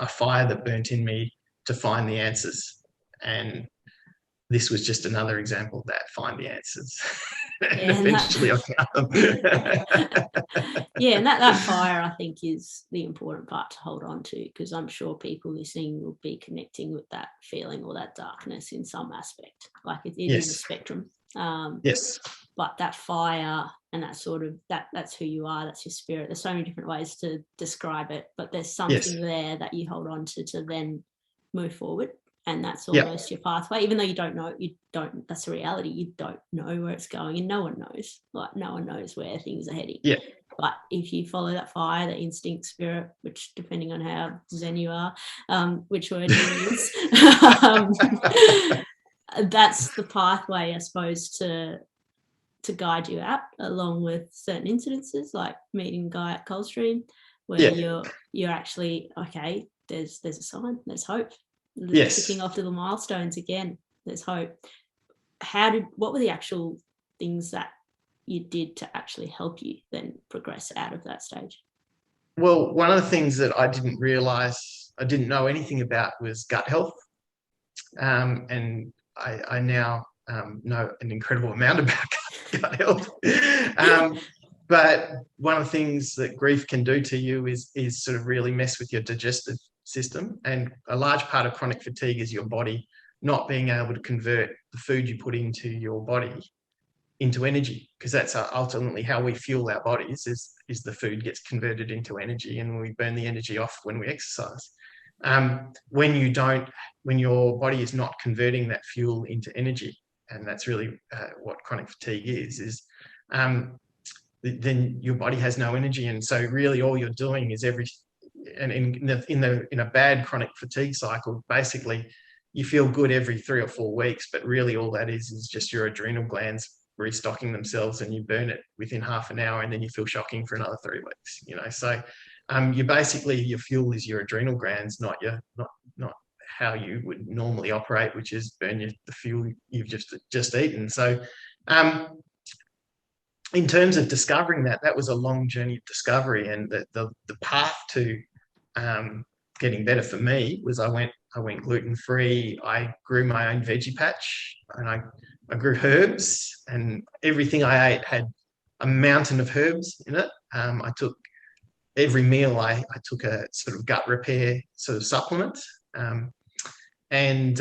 fire that burnt in me to find the answers. And this was just another example of that, find the answers. And eventually I found them. Yeah, and that fire, I think, is the important part to hold on to, because I'm sure people listening will be connecting with that feeling or that darkness in some aspect. Like it is a spectrum. Yes. But that fire and that sort of that's who you are, that's your spirit. There's so many different ways to describe it, but there's something there that you hold on to then move forward. And that's almost your pathway, even though you don't, that's a reality. You don't know where it's going, and no one knows. Like, no one knows where things are heading. Yeah. But if you follow that fire, that instinct, spirit, which depending on how zen you are, which word you use, that's the pathway, I suppose, to guide you out, along with certain incidences like meeting a guy at Coldstream, where you're actually, okay, there's a sign, there's hope. Ticking off little milestones again, there's hope. What were the actual things that you did to actually help you then progress out of that stage? Well, one of the things that I didn't realize, I didn't know anything about, was gut health. And I now know an incredible amount about gut health. But one of the things that grief can do to you is sort of really mess with your digestive system. And a large part of chronic fatigue is your body not being able to convert the food you put into your body into energy, because that's ultimately how we fuel our bodies, is the food gets converted into energy, and we burn the energy off when we exercise. When your body is not converting that fuel into energy, and that's really what chronic fatigue is then your body has no energy. And so really all you're doing is in a bad chronic fatigue cycle, basically you feel good every 3 or 4 weeks, but really all that is just your adrenal glands restocking themselves, and you burn it within half an hour, and then you feel shocking for another 3 weeks. So your fuel is your adrenal glands, not how you would normally operate, which is burn the fuel you've just eaten. So in terms of discovering that was a long journey of discovery, and the path to getting better for me was I went gluten-free. I grew my own veggie patch, and I grew herbs, and everything I ate had a mountain of herbs in it. I took every meal, I took a sort of gut repair sort of supplement. and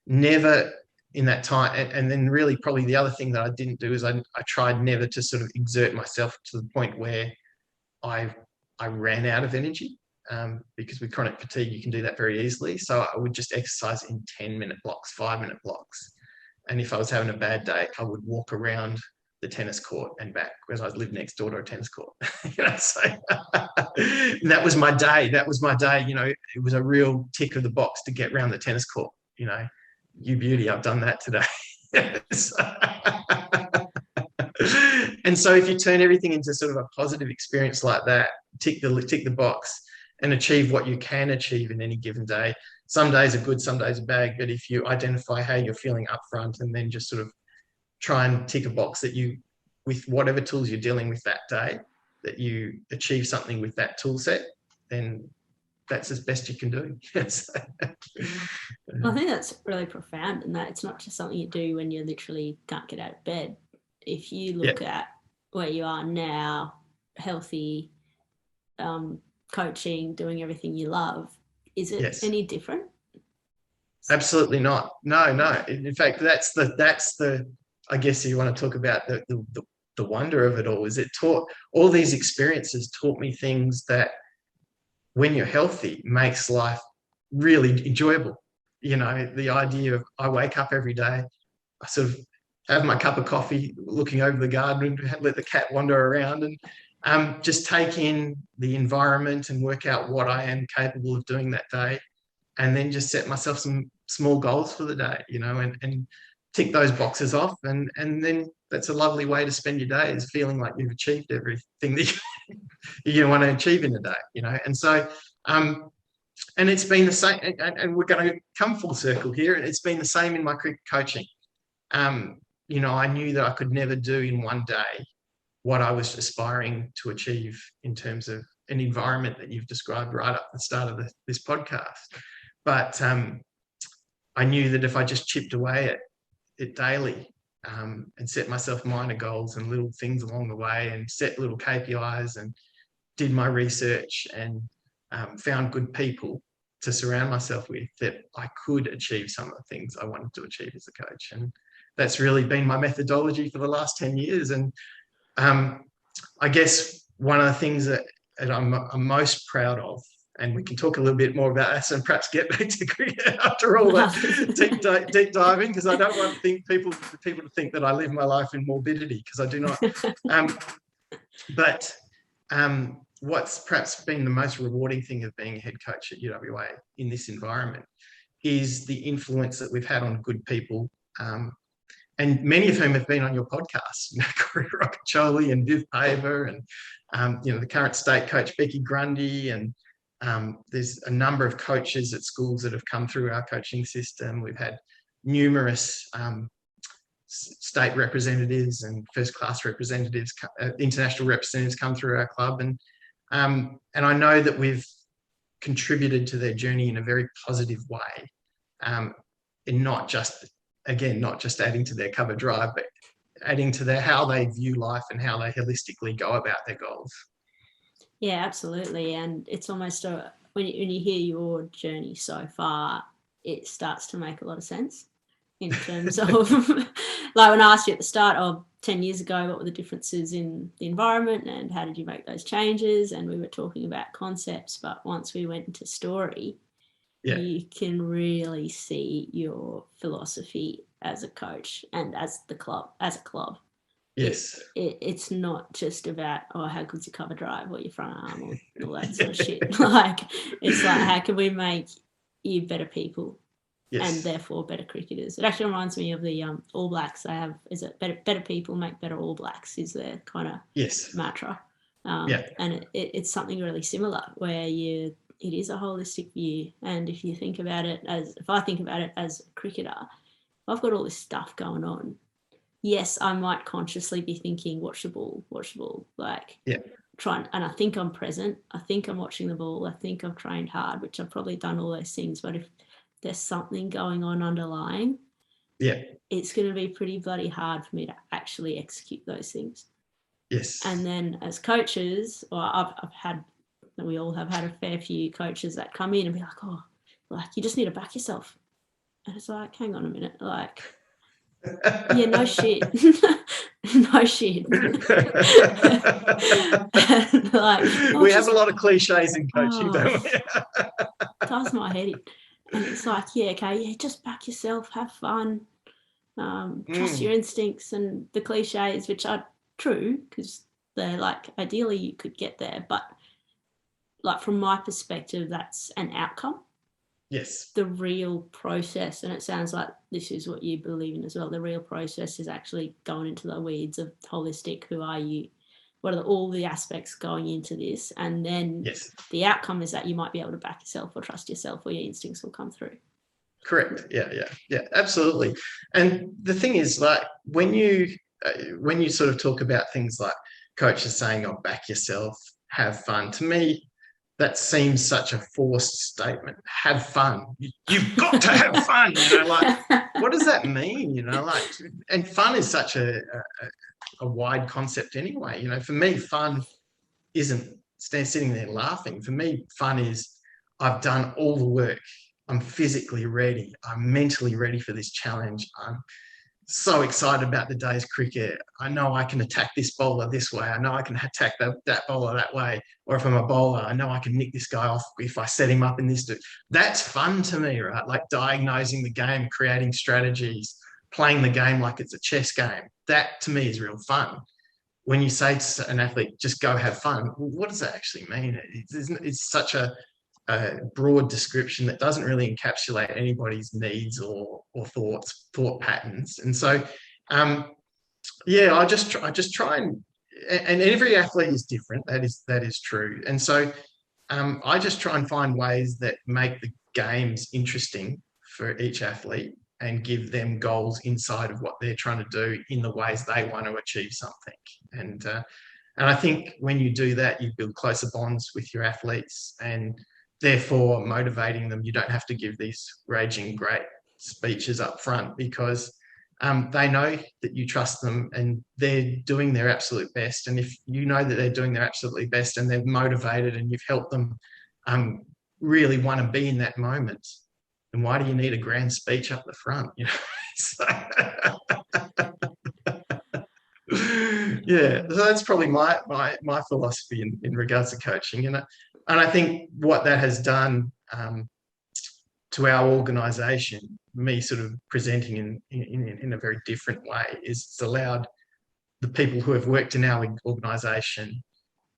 never in that time. And then really probably the other thing that I didn't do is I tried never to sort of exert myself to the point where I ran out of energy, because with chronic fatigue, you can do that very easily. So I would just exercise in 10-minute blocks, 5-minute blocks. And if I was having a bad day, I would walk around the tennis court and back, because I lived next door to a tennis court. So and that was my day. That was my day. It was a real tick of the box to get around the tennis court. You beauty, I've done that today. And so if you turn everything into sort of a positive experience like that, tick the box and achieve what you can achieve in any given day. Some days are good, some days are bad, but if you identify how you're feeling up front and then just sort of try and tick a box that you, with whatever tools you're dealing with that day, that you achieve something with that tool set, then that's as best you can do. I think that's really profound, in that it's not just something you do when you literally can't get out of bed. If you look at where you are now, healthy, coaching, doing everything you love, is it any different? Absolutely not. No. In fact, that's the I guess you want to talk about the wonder of it all. Is it taught, all these experiences taught me things that when you're healthy makes life really enjoyable. The idea of, I wake up every day, I sort of have my cup of coffee, looking over the garden and let the cat wander around, and just take in the environment and work out what I am capable of doing that day, and then just set myself some small goals for the day, and tick those boxes off, and then that's a lovely way to spend your day, is feeling like you've achieved everything that you want to achieve in a day, and so and it's been the same, and we're going to come full circle here, and it's been the same in my cricket coaching. I knew that I could never do in one day what I was aspiring to achieve in terms of an environment that you've described right up at the start of this podcast. But I knew that if I just chipped away at it daily, and set myself minor goals and little things along the way, and set little KPIs, and did my research, and found good people to surround myself with, that I could achieve some of the things I wanted to achieve as a coach. And that's really been my methodology for the last 10 years. And I guess one of the things that I'm most proud of, and we can talk a little bit more about this and perhaps get back to cricket after all that deep diving, because I don't want people to think that I live my life in morbidity, because I do not. But what's perhaps been the most rewarding thing of being a head coach at UWA in this environment is the influence that we've had on good people, and many of whom have been on your podcast, Corey Roccaccioli and Viv Paver, and the current state coach Becky Grundy, and there's a number of coaches at schools that have come through our coaching system. We've had numerous state representatives and first-class representatives, international representatives come through our club, and I know that we've contributed to their journey in a very positive way, and not just adding to their cover drive, but adding to how they view life and how they holistically go about their goals. Yeah, absolutely. And it's almost when you hear your journey so far, it starts to make a lot of sense in terms of like when I asked you at the start of 10 years ago, what were the differences in the environment and how did you make those changes? And we were talking about concepts, but once we went into story, you can really see your philosophy as a coach and as a club. Yes. It's not just about, how good's your cover drive or your front arm or all that sort of shit. Like, it's like, how can we make you better people? Yes. And therefore better cricketers. It actually reminds me of the All Blacks. Better people make better All Blacks is their kind of mantra. And it's something really similar where it is a holistic view. And if I think about it as a cricketer, I've got all this stuff going on. Yes, I might consciously be thinking, watch the ball, like trying, and I think I'm present. I think I'm watching the ball. I think I've trained hard, which I've probably done all those things. But if there's something going on underlying, it's going to be pretty bloody hard for me to actually execute those things. Yes. And then as coaches, we all have had a fair few coaches that come in and be like, like, you just need to back yourself. And it's like, hang on a minute, like, yeah, no shit. No shit. Like, we have a lot of cliches in coaching, don't we? Does my head in. And it's like, yeah, okay, yeah, just back yourself, have fun, trust your instincts, and the cliches, which are true, because they're like, ideally you could get there, but like, from my perspective, that's an outcome. Yes. The real process, and it sounds like this is what you believe in as well, the real process is actually going into the weeds of holistic. Who are you? What are all the aspects going into this? And then the outcome is that you might be able to back yourself or trust yourself, or your instincts will come through. Correct. Yeah, absolutely. And the thing is, like, when you sort of talk about things like coaches saying, "Oh, back yourself, have fun," to me, that seems such a forced statement. Have fun. You've got to have fun. Like, what does that mean? Like, and fun is such a wide concept anyway. For me, fun isn't sitting there laughing. For me, fun is, I've done all the work. I'm physically ready. I'm mentally ready for this challenge. I'm so excited about the day's cricket. I know I can attack this bowler this way. I know I can attack that bowler that way. Or if I'm a bowler, I know I can nick this guy off if I set him up in this. That's fun to me, right? Like, diagnosing the game, creating strategies, playing the game like it's a chess game. That, to me, is real fun. When you say to an athlete, just go have fun, what does that actually mean? It's such a broad description that doesn't really encapsulate anybody's needs or thought patterns. And so, I just try and every athlete is different. That is true. And so, I just try and find ways that make the games interesting for each athlete and give them goals inside of what they're trying to do in the ways they want to achieve something. And I think when you do that, you build closer bonds with your athletes, and therefore motivating them. You don't have to give these raging great speeches up front, because they know that you trust them and they're doing their absolute best. And if you know that they're doing their absolutely best and they're motivated and you've helped them really want to be in that moment, then why do you need a grand speech up the front? So that's probably my philosophy in regards to coaching. And I think what that has done to our organisation, me sort of presenting in a very different way, is it's allowed the people who have worked in our organisation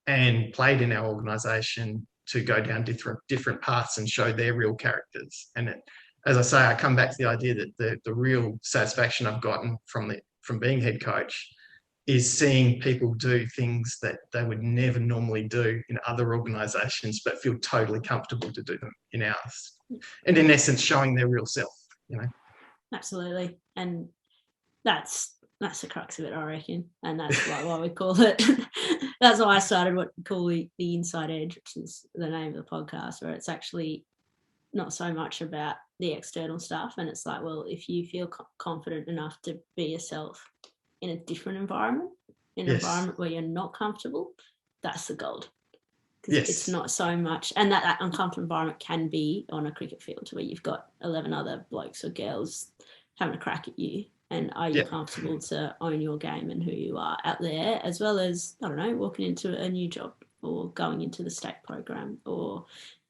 and played in our organisation to go down different paths and show their real characters. And as I say, I come back to the idea that the real satisfaction I've gotten from being head coach is seeing people do things that they would never normally do in other organisations, but feel totally comfortable to do them in ours. And in essence, showing their real self, Absolutely. And that's the crux of it, I reckon. And that's why we call it. That's why I started what we call the Inside Edge, which is the name of the podcast, where it's actually not so much about the external stuff. And it's like, well, if you feel confident enough to be yourself in a different environment, in an environment where you're not comfortable, that's the gold. Because it's not so much, and that uncomfortable environment can be on a cricket field where you've got 11 other blokes or girls having a crack at you, and are you comfortable to own your game and who you are out there, as well as, I don't know, walking into a new job or going into the state program or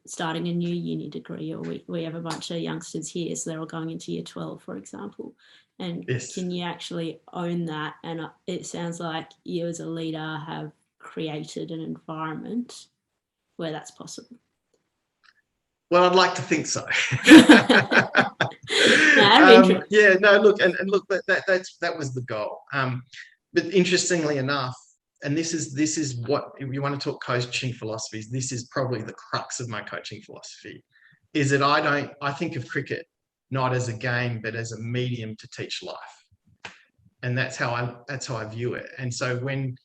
starting a new uni degree, or we have a bunch of youngsters here, so they're all going into year 12, for example. And can you actually own that? And it sounds like you as a leader have created an environment where that's possible. Well, I'd like to think so. That was the goal. But interestingly enough, and this is what, if you want to talk coaching philosophies, this is probably the crux of my coaching philosophy, is that I think of cricket not as a game, but as a medium to teach life. And that's how I view it. And so when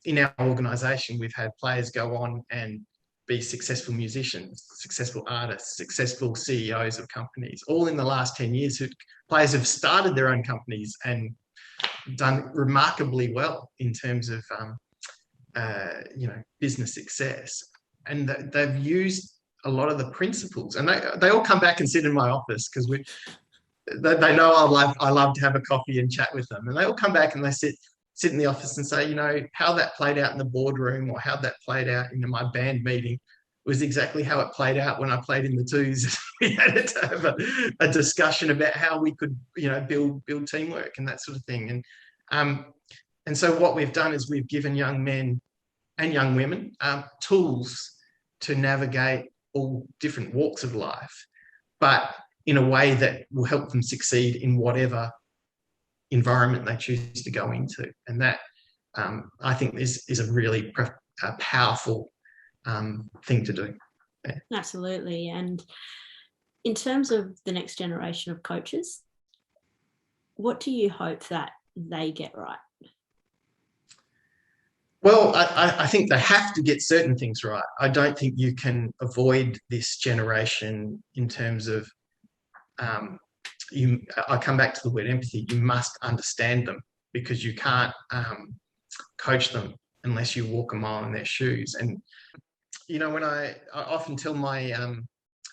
in our organisation, we've had players go on and be successful musicians, successful artists, successful CEOs of companies, all in the last 10 years. Players have started their own companies and done remarkably well in terms of business success. And they've used a lot of the principles, and they all come back and sit in my office because they know I love to have a coffee and chat with them, and they all come back and they sit in the office and say, how that played out in the boardroom or how that played out in my band meeting was exactly how it played out when I played in the twos. We had to have a discussion about how we could, build teamwork and that sort of thing. And so what we've done is we've given young men and young women tools to navigate all different walks of life, but in a way that will help them succeed in whatever environment they choose to go into. And that, I think, is a really powerful thing to do. Yeah. Absolutely. And in terms of the next generation of coaches, what do you hope that they get right? Well, I think they have to get certain things right. I don't think you can avoid this generation in terms of, I come back to the word empathy. You must understand them, because you can't coach them unless you walk a mile in their shoes. And when I often tell my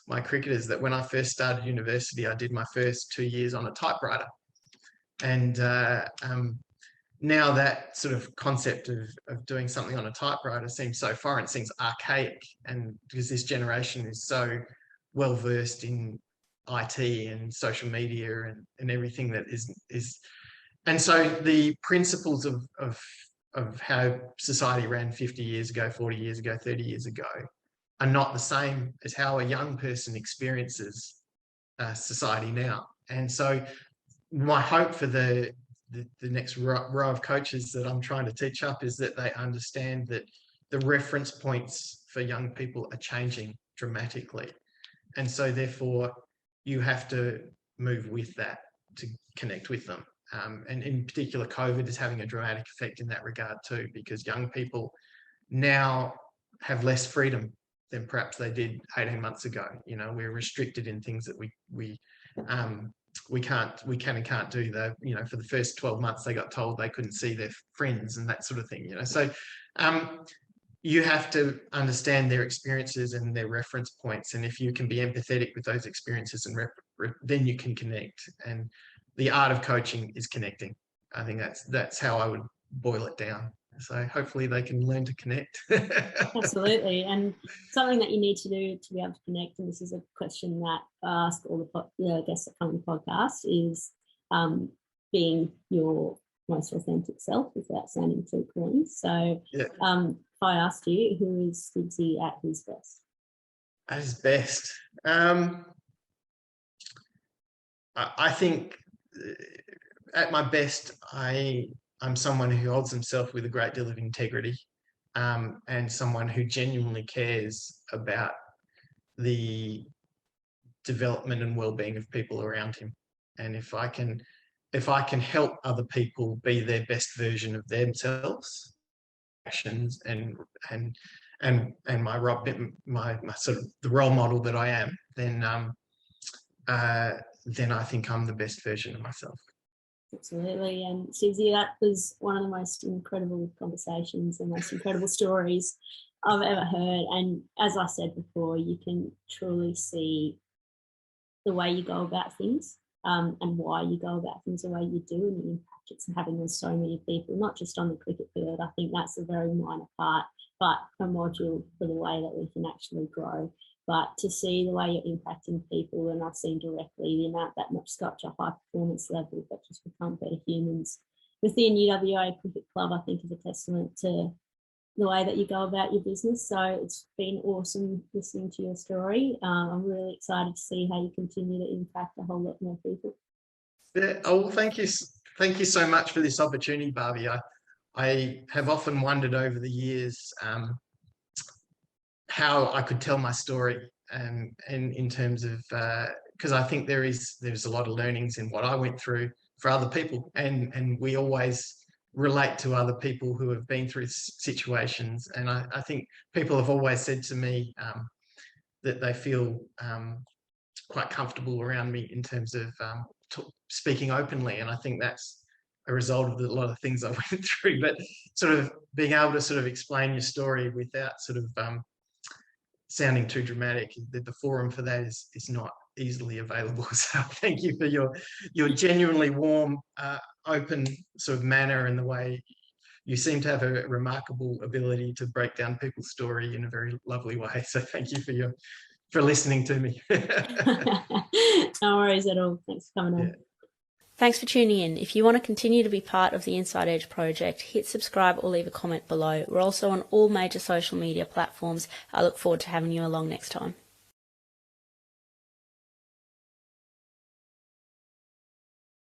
my cricketers that when I first started university, I did my first 2 years on a typewriter, and now that sort of concept of doing something on a typewriter seems so foreign, seems archaic, and because this generation is so well versed in IT and social media and everything that is, and so the principles of how society ran 50 years ago, 40 years ago, 30 years ago are not the same as how a young person experiences society now. And so my hope for the next row of coaches that I'm trying to teach up is that they understand that the reference points for young people are changing dramatically. And so therefore you have to move with that to connect with them. And in particular, COVID is having a dramatic effect in that regard too, because young people now have less freedom than perhaps they did 18 months ago. We're restricted in things that we can and can't do. For the first 12 months, they got told they couldn't see their friends and that sort of thing. So you have to understand their experiences and their reference points, and if you can be empathetic with those experiences, and then you can connect. And the art of coaching is connecting. I think that's how I would boil it down. So hopefully they can learn to connect. Absolutely. And something that you need to do to be able to connect, and this is a question that I ask all the guests that come on the podcast, is being your most authentic self without sounding too corny. So yeah. If I asked you, who is Stibbsy at his best? At his best? I think at my best, I'm someone who holds himself with a great deal of integrity, and someone who genuinely cares about the development and well-being of people around him. And if I can help other people be their best version of themselves, actions and my sort of the role model that I am, then I think I'm the best version of myself. Absolutely. And Stibbsy, that was one of the most incredible conversations and most incredible stories I've ever heard. And as I said before, you can truly see the way you go about things, and why you go about things the way you do, and the impact it's having on so many people, not just on the cricket field. I think that's a very minor part, but a module for the way that we can actually grow. But to see the way you're impacting people, and I've seen directly the amount that not just got to a high performance level, but just become better humans within UWA Cricket Club, I think is a testament to the way that you go about your business. So it's been awesome listening to your story. I'm really excited to see how you continue to impact a whole lot more people. Yeah. Oh, thank you. Thank you so much for this opportunity, Barbie. I have often wondered over the years how I could tell my story, and in terms of, because I think there's a lot of learnings in what I went through for other people, and we always relate to other people who have been through situations. And I think people have always said to me that they feel quite comfortable around me in terms of speaking openly, and I think that's a result of a lot of things I went through. But sort of being able to sort of explain your story without sort of sounding too dramatic, the forum for that is not easily available. So thank you for your genuinely warm, open sort of manner, and the way you seem to have a remarkable ability to break down people's story in a very lovely way. So thank you for listening to me. No worries at all. Thanks for coming on. Yeah. Thanks for tuning in. If you want to continue to be part of the Inside Edge project, hit subscribe or leave a comment below. We're also on all major social media platforms. I look forward to having you along next time.